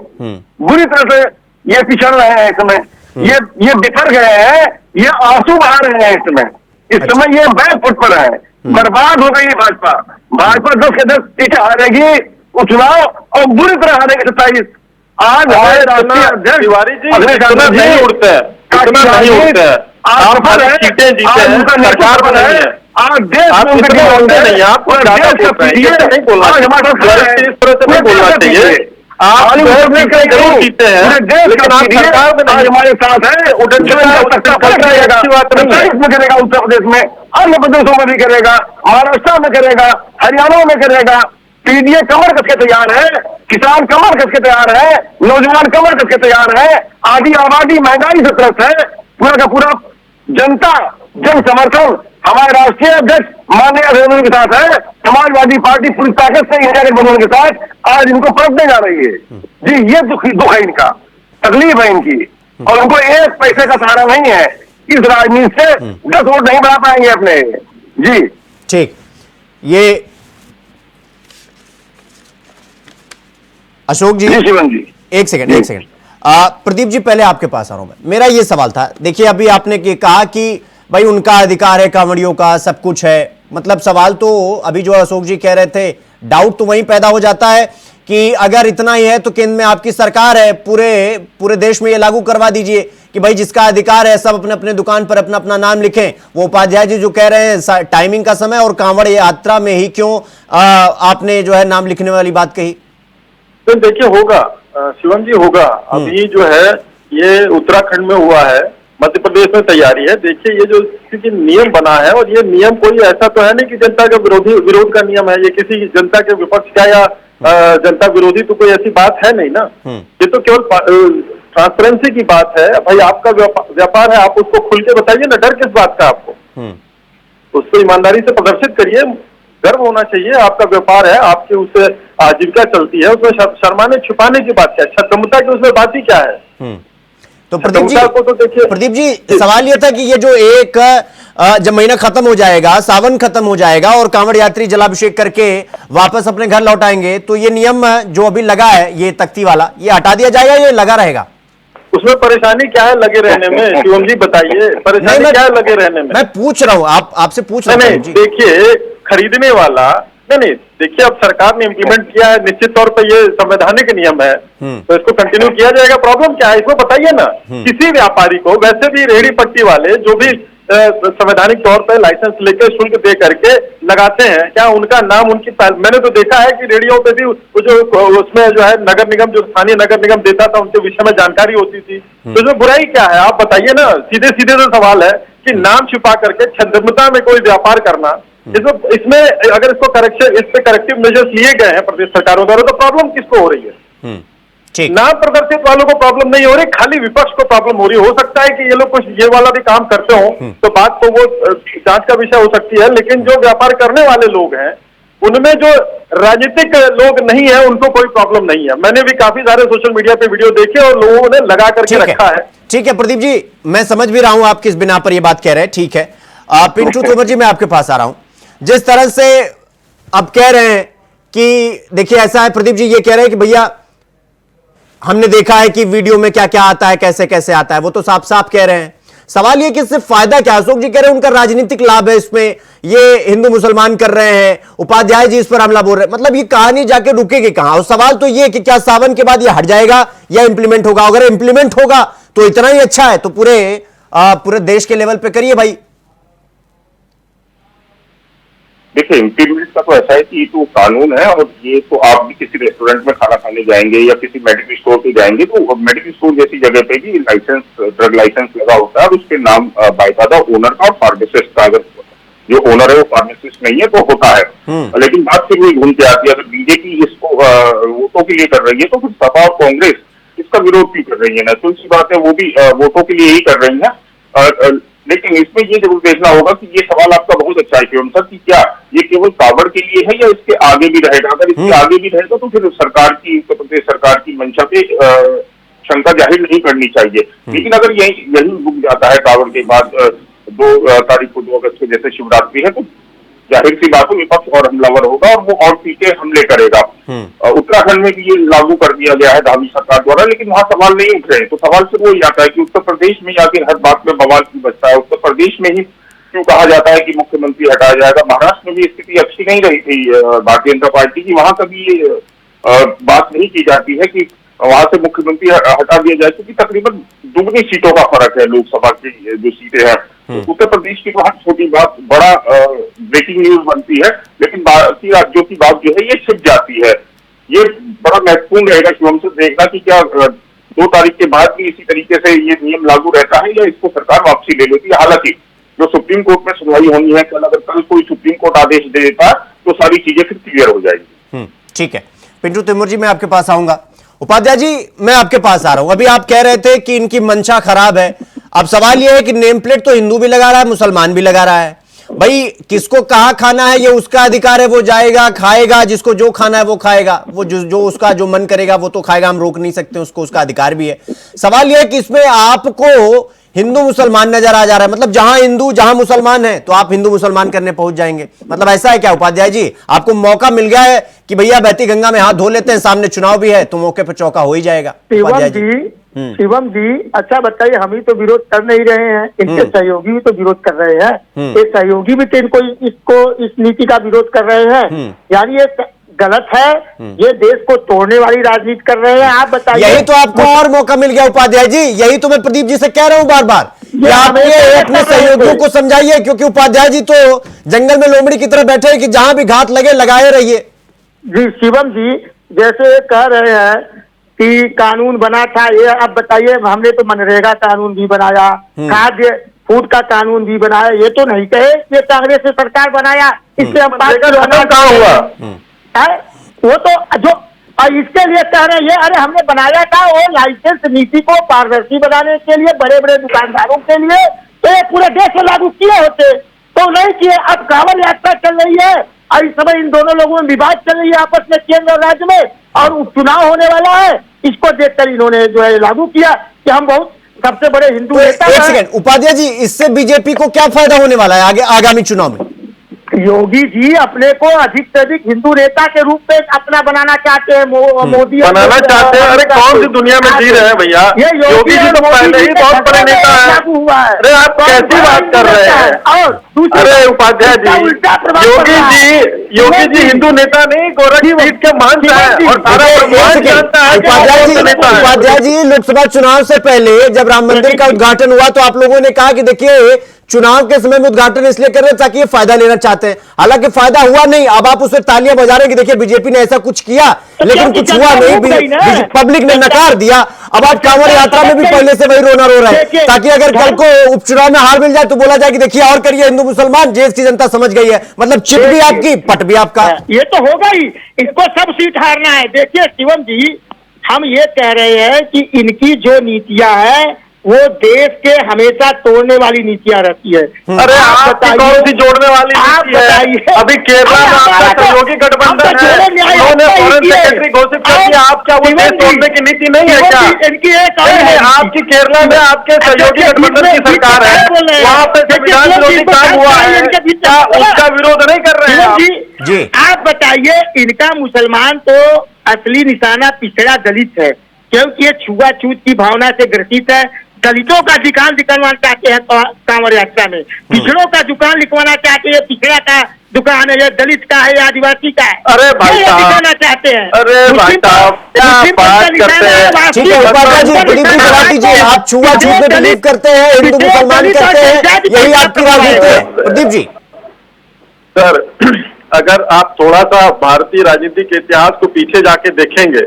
[SPEAKER 10] बुरी तरह से ये पिछड़ रहे हैं इस समय, ये बिखर गए हैं, ये आंसू बहा रहे हैं इस समय ये बैक फुट पर है, बर्बाद हो गई भाजपा 10 के 10 सीटें हारेगी चुनाव और बुरी तरह हारेगी 27। आज हमारे राष्ट्रीय अध्यक्ष तिवारी जी नहीं उड़ते हैं, आप सीटें जीते हैं, सरकार बनाई है, आज देश में उनके बोलते नहीं, आप नहीं बोलना चाहिए, आप जरूर जीते हैं लेकिन आप सरकार में आज हमारे साथ है, में करेगा, उत्तर प्रदेश में, अन्य प्रदेशों में भी करेगा, महाराष्ट्र में करेगा, हरियाणा में करेगा। पीडीए कमर कस के तैयार है, किसान कमर कस के तैयार है, नौजवान कमर कस के तैयार है, आधी आबादी महंगाई से त्रस्त है, पूरा का पूरा जनता जन समर्थन हमारे राष्ट्रीय अध्यक्ष माननीय अध्यक्ष के साथ है, समाजवादी पार्टी पूरी ताकत से इंडिया गठबंधन के साथ आज इनको परखने जा रही है। जी ये दुख है इनका, तकलीफ है इनकी, और उनको एक पैसे का सहारा नहीं है, इस राजनीति से 10 वोट नहीं बढ़ा पाएंगे अपने। जी
[SPEAKER 1] ठीक, ये अशोक जी,
[SPEAKER 10] शिवम जी,
[SPEAKER 1] एक सेकंड प्रदीप जी, पहले आपके पास आ रहा हूं मैं। मेरा ये सवाल था, देखिए अभी आपने कहा कि भाई उनका अधिकार है, कांवड़ियों का सब कुछ है, मतलब सवाल तो अभी जो अशोक जी कह रहे थे, डाउट तो वहीं पैदा हो जाता है कि अगर इतना ही है तो केंद्र में आपकी सरकार है, पूरे देश में ये लागू करवा दीजिए कि भाई जिसका अधिकार है सब अपने अपने दुकान पर अपना अपना नाम लिखें। वो उपाध्याय जी जो कह रहे हैं टाइमिंग का समय और कांवड़ यात्रा में ही क्यों आपने जो है नाम लिखने वाली बात कही?
[SPEAKER 8] तो देखिए होगा शिवम जी, होगा। अभी जो है ये उत्तराखंड में हुआ है, मध्य प्रदेश में तैयारी है। देखिए ये जो किसी नियम बना है, और ये नियम कोई ऐसा तो है नहीं कि जनता का विरोध का नियम है, ये किसी जनता के विपक्ष का या जनता विरोधी तो कोई ऐसी बात है नहीं ना। ये तो केवल ट्रांसपेरेंसी की बात है। भाई आपका व्यापार है, आप उसको खुल के बताइए ना, डर किस बात का आपको? उसको ईमानदारी से प्रदर्शित करिए, गर्व होना चाहिए, आपका व्यापार है, आपकी उससे आजीविका चलती है, उसमें शर्माने छुपाने की बात क्या है? छद्मता की उसमें बात ही क्या है?
[SPEAKER 1] तो प्रदीप जी सवाल यह था कि ये जो एक जब महीना खत्म हो जाएगा, सावन खत्म हो जाएगा और कांवड़ यात्री जलाभिषेक करके वापस अपने घर लौट आएंगे, तो ये नियम जो अभी लगा है, ये तख्ती वाला, ये हटा दिया जाएगा, ये लगा रहेगा?
[SPEAKER 8] उसमें परेशानी क्या है लगे रहने में? शिवम जी बताइए, परेशानी क्या है लगे रहने में?
[SPEAKER 1] मैं पूछ रहा हूँ, आपसे पूछ रहा हूँ।
[SPEAKER 8] देखिए खरीदने वाला नहीं, देखिए अब सरकार ने इम्प्लीमेंट किया है, निश्चित तौर पे ये संवैधानिक नियम है, तो इसको कंटिन्यू किया जाएगा। प्रॉब्लम क्या है इसको बताइए ना। किसी व्यापारी को, वैसे भी रेहड़ी पट्टी वाले जो भी संवैधानिक तौर पे लाइसेंस लेकर शुल्क दे करके लगाते हैं, क्या उनका नाम मैंने तो देखा है कि रेडियो पे भी जो उसमें जो है नगर निगम, जो स्थानीय नगर निगम देता था, उनके विषय में जानकारी होती थी। तो इसमें बुराई क्या है आप बताइए ना। सीधे सीधे तो सवाल है कि नाम छिपा करके छद्मता में कोई व्यापार करना, इसमें अगर इसको इस पे करेक्टिव मेजर्स लिए गए हैं प्रदेश सरकारों द्वारा, तो प्रॉब्लम किसको हो रही है? नाम प्रदर्शित वालों को प्रॉब्लम नहीं हो रही, खाली विपक्ष को प्रॉब्लम हो रही है। हो सकता है कि ये लोग कुछ ये वाला भी काम करते हो, तो बात तो वो जांच का विषय हो सकती है, लेकिन जो व्यापार करने वाले लोग हैं उनमें जो राजनीतिक लोग नहीं है, उनको कोई प्रॉब्लम नहीं है। मैंने भी काफी सारे सोशल मीडिया पे वीडियो देखे और लोगों ने लगा करके रखा है।
[SPEAKER 1] ठीक है प्रदीप जी, मैं समझ भी रहा हूं आप किस बिना पर ये बात कह रहे हैं, ठीक है। पिंटू तोमर जी, मैं आपके पास आ रहा हूं। जिस तरह से आप कह रहे हैं कि देखिए ऐसा है, प्रदीप जी ये कह रहे हैं कि भैया हमने देखा है कि वीडियो में क्या क्या आता है, कैसे कैसे आता है, वो तो साफ साफ कह रहे हैं। सवाल ये कि इससे फायदा क्या? अशोक जी कह रहे हैं उनका राजनीतिक लाभ है इसमें, ये हिंदू मुसलमान कर रहे हैं, उपाध्याय जी इस पर हमला बोल रहे हैं, मतलब ये कहानी जाके रुकेगी कहां? और सवाल तो ये कि क्या सावन के बाद ये हट जाएगा या इंप्लीमेंट होगा? अगर इंप्लीमेंट होगा तो इतना ही अच्छा है, तो पूरे देश के लेवल पे करिए भाई।
[SPEAKER 11] देखिए इम्प्लीमेंट का तो ऐसा है कि ये तो कानून है, और ये तो आप भी किसी रेस्टोरेंट में खाना खाने जाएंगे या किसी मेडिकल स्टोर पे जाएंगे, तो मेडिकल स्टोर जैसी जगह पे भी ड्रग लाइसेंस लगा होता है, और उसके नाम बाकायदा ओनर का और फार्मासिस्ट का, अगर जो ओनर है वो फार्मासिस्ट नहीं है तो होता है। लेकिन बात फिर वही घूम के आती है, अगर बीजेपी इसको वोटों के लिए कर रही है, तो फिर सपा और कांग्रेस इसका विरोध क्यों कर रही है? ना तो सी बात है, वो भी वोटों के लिए ही कर रही है। लेकिन इसमें ये जरूर देखना होगा कि ये सवाल आपका बहुत अच्छा है शिवम सर, कि क्या ये केवल कावड़ के लिए है या इसके आगे भी रहेगा? अगर इसके आगे भी रहेगा तो फिर सरकार की, उत्तर प्रदेश सरकार की मंशा पे शंका जाहिर नहीं करनी चाहिए। लेकिन अगर यही रुक जाता है कावड़ के बाद 2 तारीख को 2 अगस्त को जैसे शिवरात्रि है, तो जाहिर सी बात है विपक्ष और हमलावर होगा और वो और सीटें हमले करेगा। उत्तराखंड में भी ये लागू कर दिया गया है धामी सरकार द्वारा, लेकिन वहां सवाल नहीं उठ रहे। तो सवाल सिर्फ वही आता है कि उत्तर प्रदेश में आखिर हर बात में बवाल क्यों बचता है? उत्तर प्रदेश में ही क्यों कहा जाता है कि मुख्यमंत्री हटाया जाएगा? महाराष्ट्र में भी स्थिति अच्छी नहीं रही थी भारतीय जनता पार्टी की, वहां कभी ये बात नहीं की जाती है कि वहां से मुख्यमंत्री हटा दिया जाए, क्योंकि तकरीबन दुगनी सीटों का फर्क है लोकसभा की जो सीटें हैं। उत्तर प्रदेश की बहुत छोटी बात बड़ा ब्रेकिंग न्यूज बनती है, लेकिन बाकी राज्यों की बात जो है ये छिप जाती है। ये बड़ा महत्वपूर्ण रहेगा शिवम से देखना कि क्या 2 तारीख के बाद भी इसी तरीके से ये नियम लागू रहता है या इसको सरकार वापसी ले लेती है। हालांकि जो सुप्रीम कोर्ट में सुनवाई होनी है कल, अगर कल कोई सुप्रीम कोर्ट आदेश दे देता तो सारी चीजें फिर क्लियर हो जाएगी।
[SPEAKER 1] ठीक है पिंटू तोमर जी, मैं आपके पास आऊंगा। उपाध्याय जी, मैं आपके पास आ रहा हूं। अभी आप कह रहे थे कि इनकी मंशा खराब है। अब सवाल यह है कि नेम प्लेट तो हिंदू भी लगा रहा है, मुसलमान भी लगा रहा है। भाई किसको कहां खाना है ये उसका अधिकार है, वो जाएगा खाएगा, जिसको जो खाना है वो खाएगा, वो जो उसका जो मन करेगा वो तो खाएगा, हम रोक नहीं सकते उसको, उसका अधिकार भी है। सवाल यह है कि इसमें आपको हिंदू मुसलमान नजर आ जा रहा है। मतलब जहां हिंदू जहां मुसलमान है तो आप हिंदू मुसलमान करने पहुंच जाएंगे। मतलब ऐसा है क्या उपाध्याय जी, आपको मौका मिल गया है कि भैया बहती गंगा में हाथ धो लेते हैं, सामने चुनाव भी है तो मौके पर चौका हो ही जाएगा।
[SPEAKER 9] शिवम जी अच्छा बताइए, हम ही तो विरोध कर नहीं रहे हैं, इनके सहयोगी भी तो विरोध कर रहे हैं। ये सहयोगी भी तो इसको इस नीति का विरोध कर रहे हैं, यानी ये गलत है, ये देश को तोड़ने वाली राजनीति कर रहे हैं। आप बताइए।
[SPEAKER 1] यही तो आपको और मौका मिल गया उपाध्याय जी, यही तो मैं प्रदीप जी से कह रहा हूं बार बार कि आप ये अपने सहयोगियों को समझाइए, क्योंकि उपाध्याय जी तो जंगल में लोमड़ी की तरह बैठे हैं कि जहां भी घात लगे लगाए रहिए।
[SPEAKER 9] जी शिवम जी, जैसे कह रहे हैं कि कानून बना था, ये अब बताइए, हमने तो मनरेगा कानून भी बनाया, खाद्य फूड का कानून भी बनाया, ये तो नहीं कहे ये कांग्रेस ने सरकार बनाया, इससे हम कहाँ हुआ है? वो तो जो इसके लिए कह रहे हैं ये, अरे हमने बनाया था वो लाइसेंस नीति को पारदर्शी बनाने के लिए, बड़े बड़े दुकानदारों के लिए, तो पूरे देश में लागू किए होते तो नहीं किए। अब कांवड़ यात्रा चल रही है और इस समय इन दोनों लोगों में विवाद चल रही है आपस में केंद्र और राज्य में, और उपचुनाव होने वाला है, इसको देखकर इन्होंने जो है लागू किया कि हम बहुत सबसे बड़े हिंदू नेता हैं।
[SPEAKER 1] एक सेकंड उपाध्याय जी, इससे बीजेपी को क्या फायदा होने वाला है आगे आगामी चुनाव में?
[SPEAKER 9] योगी जी अपने को अधिक से अधिक हिंदू नेता के रूप में अपना बनाना चाहते हैं, मोदी
[SPEAKER 10] बनाना चाहते हैं। अरे कौन सी दुनिया में जी रहे हैं भैया, योगी जी तो पहले ही बहुत बड़े नेता है। अरे आप कैसी बात कर रहे हैं? अरे उपाध्याय जी, योगी जी हिंदू नेता नहीं, गोरखपुर सीट के महंत है और सारा ब्रह्मांड जानता है।
[SPEAKER 1] उपाध्याय जी, लोकसभा चुनाव से पहले जब राम मंदिर का उद्घाटन हुआ तो आप लोगों ने कहा कि देखिए चुनाव के समय में उद्घाटन इसलिए कर रहे हैं ताकि ये फायदा लेना चाहते हैं, हालांकि फायदा हुआ नहीं। अब आप उससे तालियां बजा रहे हैं कि देखिए बीजेपी ने ऐसा कुछ किया, लेकिन कुछ हुआ नहीं, पब्लिक ने नकार दिया। अब आप कांवड़ यात्रा में भी पहले से वही रोना रो रहे हैं ताकि अगर कल को उपचुनाव में हार मिल जाए तो बोला जाए कि देखिए और करिए हिंदू मुसलमान, देश की जनता समझ गई है। मतलब चिट भी आपकी, पट भी आपका।
[SPEAKER 9] ये तो होगा ही, इसको सब सीट हारना है। देखिए शिवम जी, हम ये कह रहे हैं कि इनकी जो नीतियां हैं वो देश के हमेशा तोड़ने वाली नीतियां रहती है।
[SPEAKER 10] अरे आपकी कौन सी जोड़ने वाली नीति है? अभी केरला में आपका सहयोगी गठबंधन है, उन्होंने फॉरेन सेक्रेटरी घोषित कर दिया। आप क्या वो देश तोड़ने की नीति नहीं है क्या?
[SPEAKER 9] इनकी
[SPEAKER 10] आपकी केरला में आपके सहयोगी गठबंधन की सरकार है, वहाँ पे संविधान विरोधी काम हुआ है, क्या उसका विरोध नहीं कर रहे हैं
[SPEAKER 9] जी? आप बताइए, इनका मुसलमान तो असली निशाना पिछड़ा दलित है, क्योंकि ये छुआछूत की भावना से ग्रसित है। दलितों का दुकान लिखवाना चाहते हैं कांवड़ यात्रा में, पिछड़ों का दुकान लिखवाना चाहते हैं, पिछड़ा का दुकान है, ये दलित का है, आदिवासी का है।
[SPEAKER 10] अरे भाई साहब
[SPEAKER 9] दिखाना चाहते हैं।
[SPEAKER 10] अरे भाई साहब क्या बात करते हैं?
[SPEAKER 1] ठीक है उपाध्याय जी, प्रदीप जी बता दीजिए, आप छुआछूत में बिलीव करते हैं, हिंदू मुसलमान करते हैं, यही आपकी राजनीति है प्रदीप जी?
[SPEAKER 10] सर अगर आप थोड़ा सा भारतीय राजनीति के इतिहास को पीछे जाके देखेंगे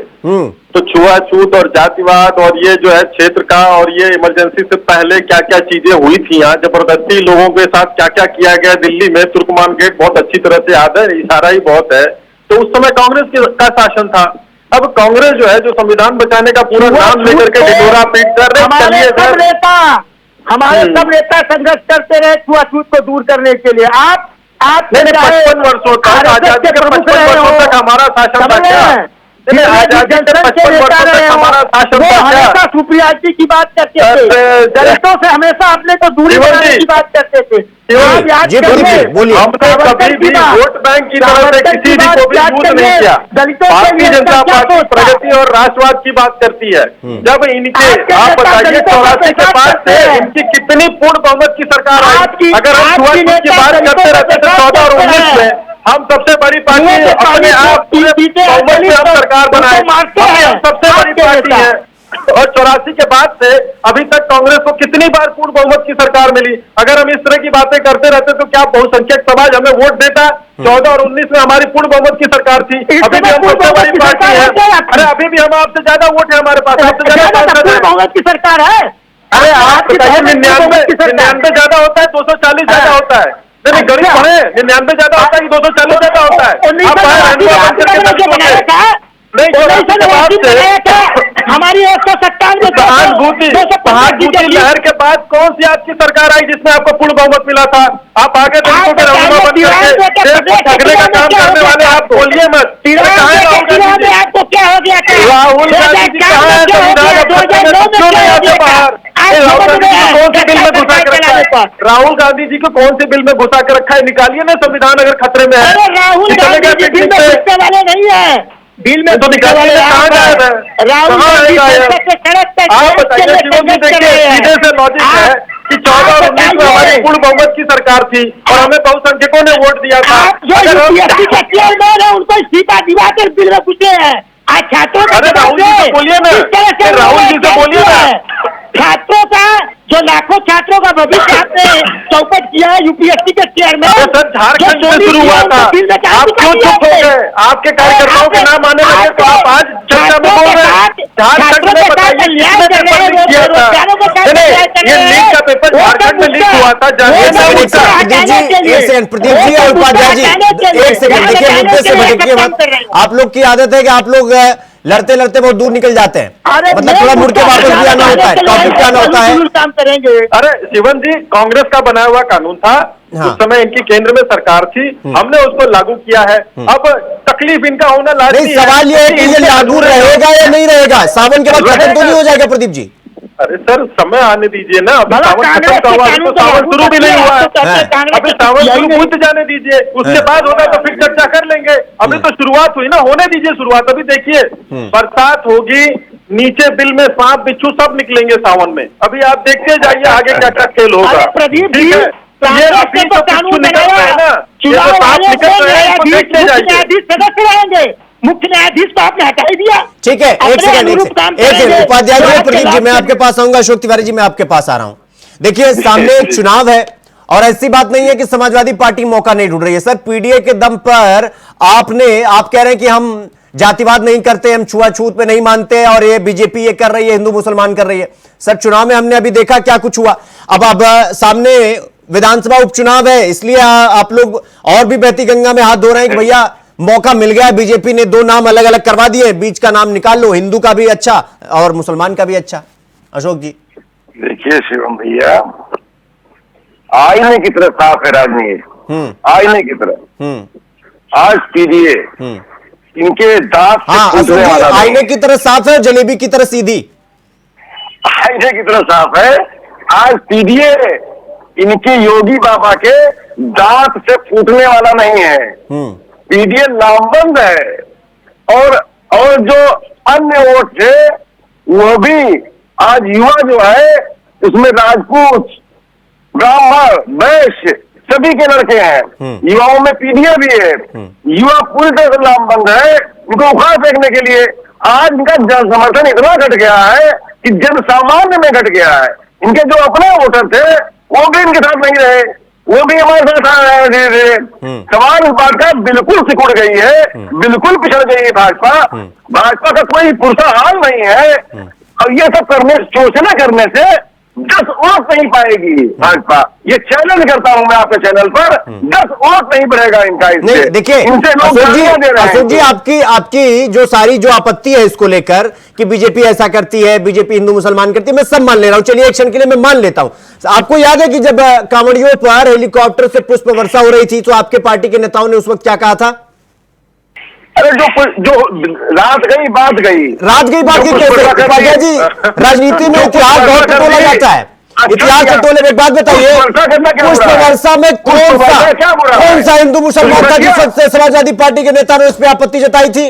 [SPEAKER 10] तो छुआछूत और जातिवाद और ये जो है क्षेत्र का, और ये इमरजेंसी से पहले क्या क्या चीजें हुई थी यहाँ, जबरदस्ती लोगों के साथ क्या क्या किया गया दिल्ली में, तुर्कमान गेट बहुत अच्छी तरह से याद है, इशारा ही बहुत है। तो उस समय कांग्रेस का शासन था। अब कांग्रेस जो है, जो संविधान बचाने का पूरा नाम लेकर के ढिढोरा पीट कर रहे,
[SPEAKER 9] हमारे सब नेता संघर्ष करते रहे छुआछूत को दूर करने के लिए। आप
[SPEAKER 10] 55 वर्षों तक, आजादी के 55 वर्षों तक हमारा शासन था क्या? आजादी के 55 वर्षों तक हमारा शासन था क्या?
[SPEAKER 9] हमेशा सुप्रियाती की बात करते थे, दलितों से हमेशा अपने को दूरी बनाने की बात करते थे।
[SPEAKER 1] हमने
[SPEAKER 10] कभी भी वोट बैंक की तरह से किसी भी को भी यूज नहीं किया। भारतीय जनता पार्टी प्रगति और राष्ट्रवाद की बात करती है। जब इनके, आप बताइए 84 के बाद से इनकी कितनी पूर्ण बहुमत की सरकार आई? अगर हम छुआछूत की बात करते रहते थे 14 और 19 में, हम सबसे बड़ी पार्टी अपने आप पूरे बहुमत में हम सरकार बनाए, हम सबसे बड़ी पार्टी है। और 84 के बाद से अभी तक कांग्रेस को कितनी बार पूर्ण बहुमत की सरकार मिली? अगर हम इस तरह की बातें करते रहते तो क्या बहुसंख्यक समाज हमें वोट देता? 14 और 19 में हमारी पूर्ण बहुमत की सरकार थी, अभी भी हम सबसे बड़ी पार्टी है। अरे अभी भी हम आपसे ज्यादा वोट है हमारे पास, आपसे ज्यादा
[SPEAKER 9] बहुमत की सरकार है।
[SPEAKER 10] अरे आप 99 ज्यादा होता है, 240 ज्यादा होता है? नहीं, गरीब पढ़े 99 ज्यादा होता है कि 240 ज्यादा होता है?
[SPEAKER 9] हमारी 197
[SPEAKER 10] सहानुभूति लहर के बाद कौन सी आपकी सरकार आई जिसमें आपको पूर्ण बहुमत मिला था? आप आगे दलितों के रहनुमा बन करके ठगने का काम करने वाले, आप बोलिए मत।
[SPEAKER 9] आपको क्या हो गया?
[SPEAKER 10] राहुल गांधी जी कहाँ है? संविधान क्यों नहीं आते बाहर? राहुल गांधी जी कौन सी
[SPEAKER 9] आपके पास?
[SPEAKER 10] राहुल गांधी जी को कौन से बिल में घुसा के रखा है? निकालिए ना, संविधान अगर खतरे में है।
[SPEAKER 9] अरे राहुल गांधी जी बिल में घुसने वाले नहीं है, बिल में
[SPEAKER 10] तो निकालिए, कहाँ गायब है?
[SPEAKER 9] राहुल गांधी
[SPEAKER 10] आप बताइए शिवम जी, देखिए सीधे से लॉजिक है कि 14 और 19 में हमारी पूर्ण बहुमत की सरकार थी और हमें बहुसंख्यकों ने वोट दिया था।
[SPEAKER 9] जो यूपीएससी के चेयरमैन है उनको इस्तीफा दिवा कर बिल में घुसे हैं। आज छात्रों
[SPEAKER 10] अरे राहुल जी से बोलिए ना, राहुल जी से बोलिए ना।
[SPEAKER 9] छात्रों का जो लाखों छात्रों का भविष्य आपने चौपट किया है यूपीएससी के चेयरमैन।
[SPEAKER 10] सर झारखंड से शुरू हुआ था, आप क्यों चुप हो गए? आपके कार्यकर्ताओं के नाम आने लगे तो आप आज चर्चा में बोल रहे हैं। झारखंड में बताइए किसने पेपर लीक किया था? ये लीक का पेपर झारखंड में लीक हुआ था।
[SPEAKER 1] प्रदीप जी और उपाध्याय जी, एक सेकंड, देखिए मुद्दे से भटकिए मत। आप लोग की आदत है कि आप लोग लड़ते लड़ते बहुत दूर निकल जाते हैं, मतलब थोड़ा मुड़ के वापस भी आना होता है, टॉपिक पे आना होता है।
[SPEAKER 9] काम करेंगे।
[SPEAKER 10] अरे शिवन जी, कांग्रेस का बनाया हुआ कानून था, उस समय इनकी केंद्र में सरकार थी, हमने उसको लागू किया है। अब तकलीफ इनका होना लाजमी है।
[SPEAKER 1] सवाल ये है कि ये लागू रहेगा या नहीं रहेगा? सावन के बाद खत्म तो नहीं हो जाएगा प्रदीप जी?
[SPEAKER 10] अरे सर, समय आने दीजिए ना, अभी सावन खत्म का हुआ, तो सावन शुरू भी नहीं हुआ है। अभी सावन शुरू बीत जाने दीजिए, उसके बाद होगा तो फिर चर्चा कर लेंगे। अभी तो शुरुआत हुई ना, होने दीजिए शुरुआत। अभी देखिए बरसात होगी, नीचे बिल में सांप बिच्छू सब निकलेंगे सावन में। अभी आप देखते जाइए आगे क्या क्या खेल होगा।
[SPEAKER 9] प्रदीप जी,
[SPEAKER 10] ये अभी तो बिच्छू निकल रहे हैं ना,
[SPEAKER 9] चुनाव वाले
[SPEAKER 10] देखते जाइए।
[SPEAKER 9] न्यायाधीश सदस्य रहेंगे, मुख्य न्यायाधीश को आपने हटा ही दिया।
[SPEAKER 1] ठीक है, एक सेकंड उपाध्याय जी, प्रदीप जी मैं आपके पास आऊंगा, अशोक तिवारी जी मैं आपके पास आ रहा हूं। देखिए सामने एक चुनाव है और ऐसी बात नहीं है कि समाजवादी पार्टी मौका नहीं ढूंढ रही है। सर पीडीए के दम पर आप कह रहे हैं कि हम जातिवाद नहीं करते, हम छुआछूत पे नहीं मानते, और ये बीजेपी ये कर रही है, हिंदू मुसलमान कर रही है। सर चुनाव में हमने अभी देखा क्या कुछ हुआ। अब सामने विधानसभा उपचुनाव है, इसलिए आप लोग और भी बहती गंगा में हाथ धो रहे हैं कि भैया मौका मिल गया, बीजेपी ने दो नाम अलग अलग करवा दिए, बीच का नाम निकाल लो, हिंदू का भी अच्छा और मुसलमान का भी अच्छा। अशोक जी
[SPEAKER 10] देखिए शिवम भैया, आईने की तरह साफ है राजनीति, आईने की तरह। आज पीडीए इनके दांत से
[SPEAKER 1] आईने की तरह साफ है, जलेबी की तरह सीधी।
[SPEAKER 10] आईने की तरह साफ है। आज पीडीए इनके योगी बाबा के दांत से फूटने वाला नहीं है। पीडीए लामबंद है। और जो अन्य वोट थे वो भी आज युवा जो है उसमें राजपूत, ब्राह्मण, वैश्य सभी के लड़के हैं। युवाओं में पीडीए भी है। युवा पूरी तरह से लामबंद है उनको उखाड़ फेंकने के लिए। आज इनका जन समर्थन इतना घट गया है कि जन सामान्य में घट गया है। इनके जो अपने वोटर थे वो भी इनके साथ नहीं रहे, वो भी हमारे साथ आ रहे हैं धीरे धीरे। सवाल इस बात का बिल्कुल सिकुड़ गई है, बिल्कुल पिछड़ गई है भाजपा। भाजपा का कोई पुरसा हाल नहीं है। और ये सब सोचना करने से 10 वोट नहीं पाएगी भाजपा। ये चैलेंज करता हूं मैं आपके चैनल पर, 10 वोट नहीं बढ़ेगा इनका।
[SPEAKER 1] नहीं देखिए अशोक जी, आपकी जो सारी जो आपत्ति है इसको लेकर कि बीजेपी ऐसा करती है, बीजेपी हिंदू मुसलमान करती है, मैं सब मान ले रहा हूं। चलिए एक क्षण के लिए मैं मान लेता हूं। आपको याद है कि जब कांवड़ियों पर हेलीकॉप्टर से पुष्प वर्षा हो रही थी तो आपके पार्टी के नेताओं ने उस वक्त क्या कहा था?
[SPEAKER 10] अरे जो रात गई बात गई
[SPEAKER 1] कैसे जी? राजनीति में इतिहास बहुत टटोला जाता है, इतिहास टटोले। एक बात बताइए, पुष्प वर्षा में कौन सा हिंदू मुसलमान था जिस समाजवादी पार्टी के नेता ने उस पर आपत्ति जताई थी?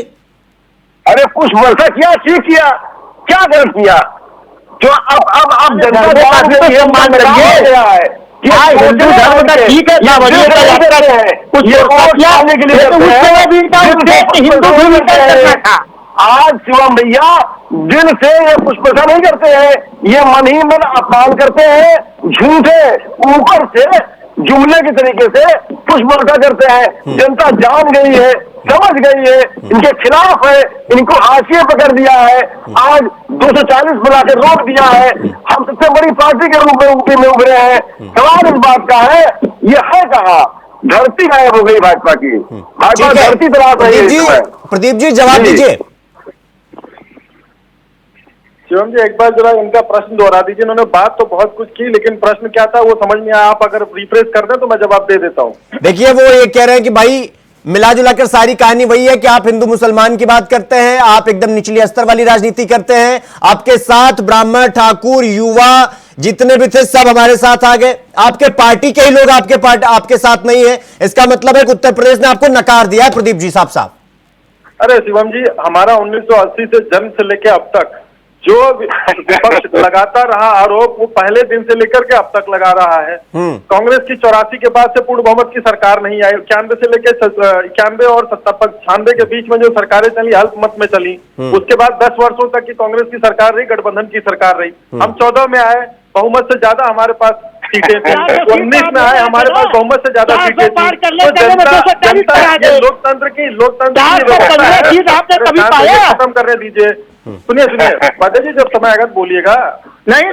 [SPEAKER 10] अरे पुष्प वर्षा किया, ठीक किया, क्या गलत किया? जो अब जनता मान गया है हिंदू धर्म का ठीक है, आज शिवम भैया दिल से ये पुष्पवर्षा नहीं करते हैं, ये मन ही मन अपमान करते हैं, झूठे ऊपर से जुमले के तरीके से पुष्पवर्षा करते हैं। जनता जान गई है, समझ गई है, इनके खिलाफ है, इनको हाशिए पकड़ दिया है। आज 240 बनाकर रोक दिया है। हम सबसे बड़ी पार्टी के रूप में ऊपी में उभरे हैं। सवाल इस बात का है, ये है कहाँ? धरती गायब हो गई भाजपा की। भाजपा धरती तलाश रही है।
[SPEAKER 1] प्रदीप जी जवाब दीजिए।
[SPEAKER 10] शिवम जी एक बार जरा इनका प्रश्न दोहरा दीजिए। इन्होंने बात तो बहुत कुछ की, लेकिन प्रश्न क्या था वो समझ में आया। आप अगर रिफ्रेश कर दें तो मैं जवाब दे देता हूँ।
[SPEAKER 1] देखिए वो ये कह रहे हैं कि भाई मिला जुला कर सारी कहानी वही है कि आप हिंदू मुसलमान की बात करते हैं, आप एकदम निचली स्तर वाली राजनीति करते हैं, आपके साथ ब्राह्मण, ठाकुर, युवा, जितने भी थे सब हमारे साथ आ गए, आपके पार्टी के ही लोग आपके साथ नहीं है, इसका मतलब है कि उत्तर प्रदेश ने आपको नकार दिया है। प्रदीप जी साहब।
[SPEAKER 8] अरे शिवम जी, हमारा 1980 से जन्म से लेकर अब तक जो विपक्ष लगाता रहा आरोप, वो पहले दिन से लेकर के अब तक लगा रहा है। कांग्रेस की 84 के बाद से पूर्ण बहुमत की सरकार नहीं आई। 91 से लेकर 91 और 96 के बीच में जो सरकारें चली अल्पमत में चली, उसके बाद 10 वर्षों तक की कांग्रेस की सरकार रही, गठबंधन की सरकार रही। हम 14 में आए, बहुमत से ज्यादा हमारे पास सीटें थी। 19 में आए, हमारे पास बहुमत से ज्यादा सीटें थी। तो लोकतंत्र की खत्म करने दीजिए। सुनिए बादल जी, जब समय आएगा बोलिएगा। नहीं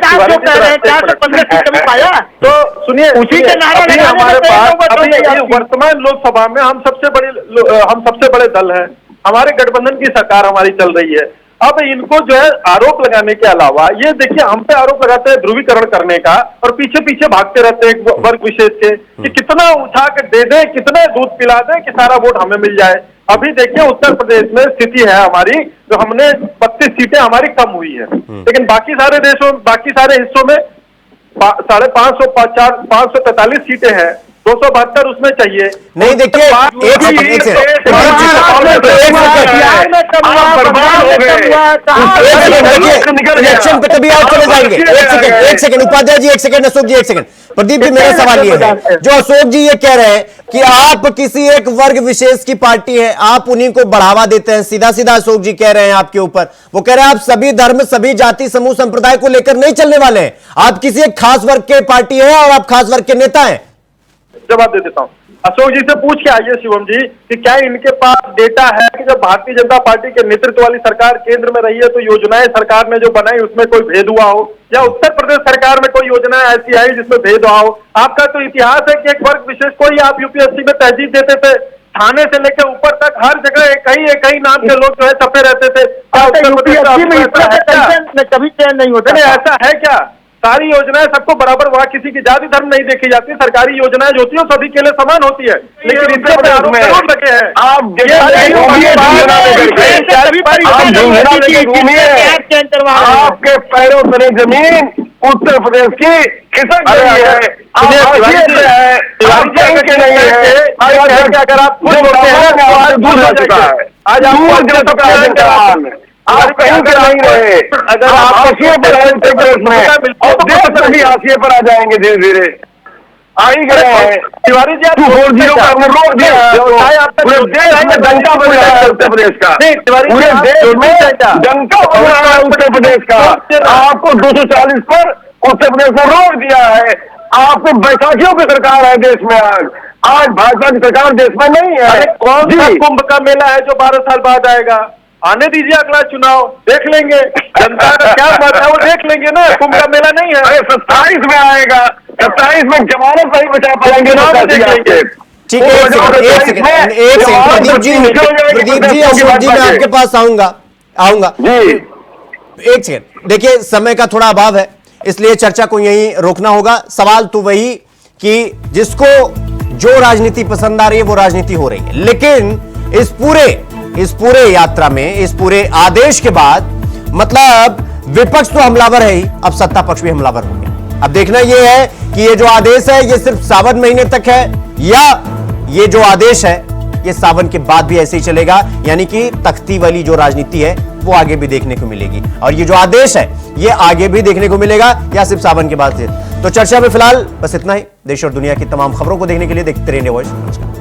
[SPEAKER 8] तो सुनिए, उसी के नारे हमारे पास अभी वर्तमान लोकसभा में हम सबसे बड़े दल हैं। हमारे गठबंधन की सरकार हमारी चल रही है। अब इनको जो है आरोप लगाने के अलावा, ये देखिए हम पे आरोप लगाते हैं ध्रुवीकरण करने का, और पीछे पीछे भागते रहते हैं वर्ग विशेष के कि कितना उठा के दे दे, कितना दूध पिला दे कि सारा वोट हमें मिल जाए। अभी देखिए उत्तर प्रदेश में स्थिति है हमारी, जो हमने 32 सीटें हमारी कम हुई है, लेकिन बाकी सारे हिस्सों में 543 सीटें हैं, 272 उसमें चाहिए। नहीं देखिए, इलेक्शन पे तभी आप चले जाएंगे। एक सेकंड उपाध्याय जी, एक सेकंड अशोक जी, एक सेकंड। प्रदीप जी, मेरा सवाल ये है, जो अशोक जी ये कह रहे हैं कि आप किसी एक वर्ग विशेष की पार्टी है, आप उन्हीं को बढ़ावा देते हैं, सीधा सीधा अशोक जी कह रहे हैं आपके ऊपर। वो कह रहे हैं आप सभी धर्म, सभी जाति, समूह, संप्रदाय को लेकर नहीं चलने वाले हैं, आप किसी एक खास वर्ग के पार्टी है और आप खास वर्ग के नेता हैं। जवाब दे देता हूं, अशोक जी से पूछ के आइए शिवम जी कि क्या इनके पास डेटा है कि जब भारतीय जनता पार्टी के नेतृत्व वाली सरकार केंद्र में रही है तो योजनाएं सरकार ने जो बनाई उसमें कोई भेद हुआ हो, या उत्तर प्रदेश सरकार में कोई योजनाएं ऐसी आई जिसमें भेद हुआ हो। आपका तो इतिहास है कि एक वर्ग विशेष को ही आप यूपीएससी में तहजीब देते थे, थाने से लेकर ऊपर तक हर जगह एक ही नाम के लोग जो है छपे रहते थे। कभी चयन नहीं होता, ऐसा है क्या? सारी योजनाएं सबको बराबर, वहाँ किसी की जाति धर्म नहीं देखी जाती। सरकारी योजनाएं जो होती है सभी के लिए समान होती है, लेकिन इनके ऊपर आरोप जरूर लगे हैं।
[SPEAKER 10] आपके पैरों तले जमीन उत्तर प्रदेश की खिसक रही है। अगर आप खुद बोलते हैं दूर हो चुका है, आज आप कहीं पर नहीं रहे। अगर आप हाशिए पर आए उत्तर प्रदेश में, और देश में भी हाशिए पर आ जाएंगे धीरे धीरे, आ ही गए हैं। तिवारी जी, 240 का हमने रोक दिया है, पूरे देश में डंका बज रहा है उत्तर प्रदेश का, पूरे देश में डंका बज रहा है उत्तर प्रदेश का। आपको 240 पर उत्तर प्रदेश ने रोक दिया है। आपको बैसाखियों की सरकार है देश में, आज भाजपा की सरकार देश में नहीं है। कौन सा कुंभ का मेला है जो 12 साल बाद आएगा? आने दीजिए अगला चुनाव, देख लेंगे जनता का क्या मत है, वो देख लेंगे ना। कुंभ का मेला नहीं है। अरे 27 में आएगा, 27 में जमानत नहीं बचा पाएंगे,
[SPEAKER 1] ठीक है। एक सेकंड प्रदीप जी अशोक जी, मैं आपके पास आऊंगा जी। एक सेकंड, देखिए समय का थोड़ा अभाव है, इसलिए चर्चा को यहीं रोकना होगा। सवाल तो वही कि जिसको जो राजनीति पसंद आ रही है वो राजनीति हो रही है, लेकिन इस पूरे यात्रा में, इस पूरे आदेश के बाद, मतलब विपक्ष तो हमलावर है ही, अब सत्ता पक्ष भी हमलावर हो गया। अब देखना यह है कि ये जो आदेश है ये सिर्फ सावन महीने तक है, या ये जो आदेश है ये सावन के बाद भी ऐसे ही चलेगा, यानी कि तख्ती वाली जो राजनीति है वो आगे भी देखने को मिलेगी, और ये जो आदेश है ये आगे भी देखने को मिलेगा, या सिर्फ सावन के बाद से। तो चर्चा में फिलहाल बस इतना ही। देश और दुनिया की तमाम खबरों को देखने के लिए देखते रहिए वॉइस। नमस्कार।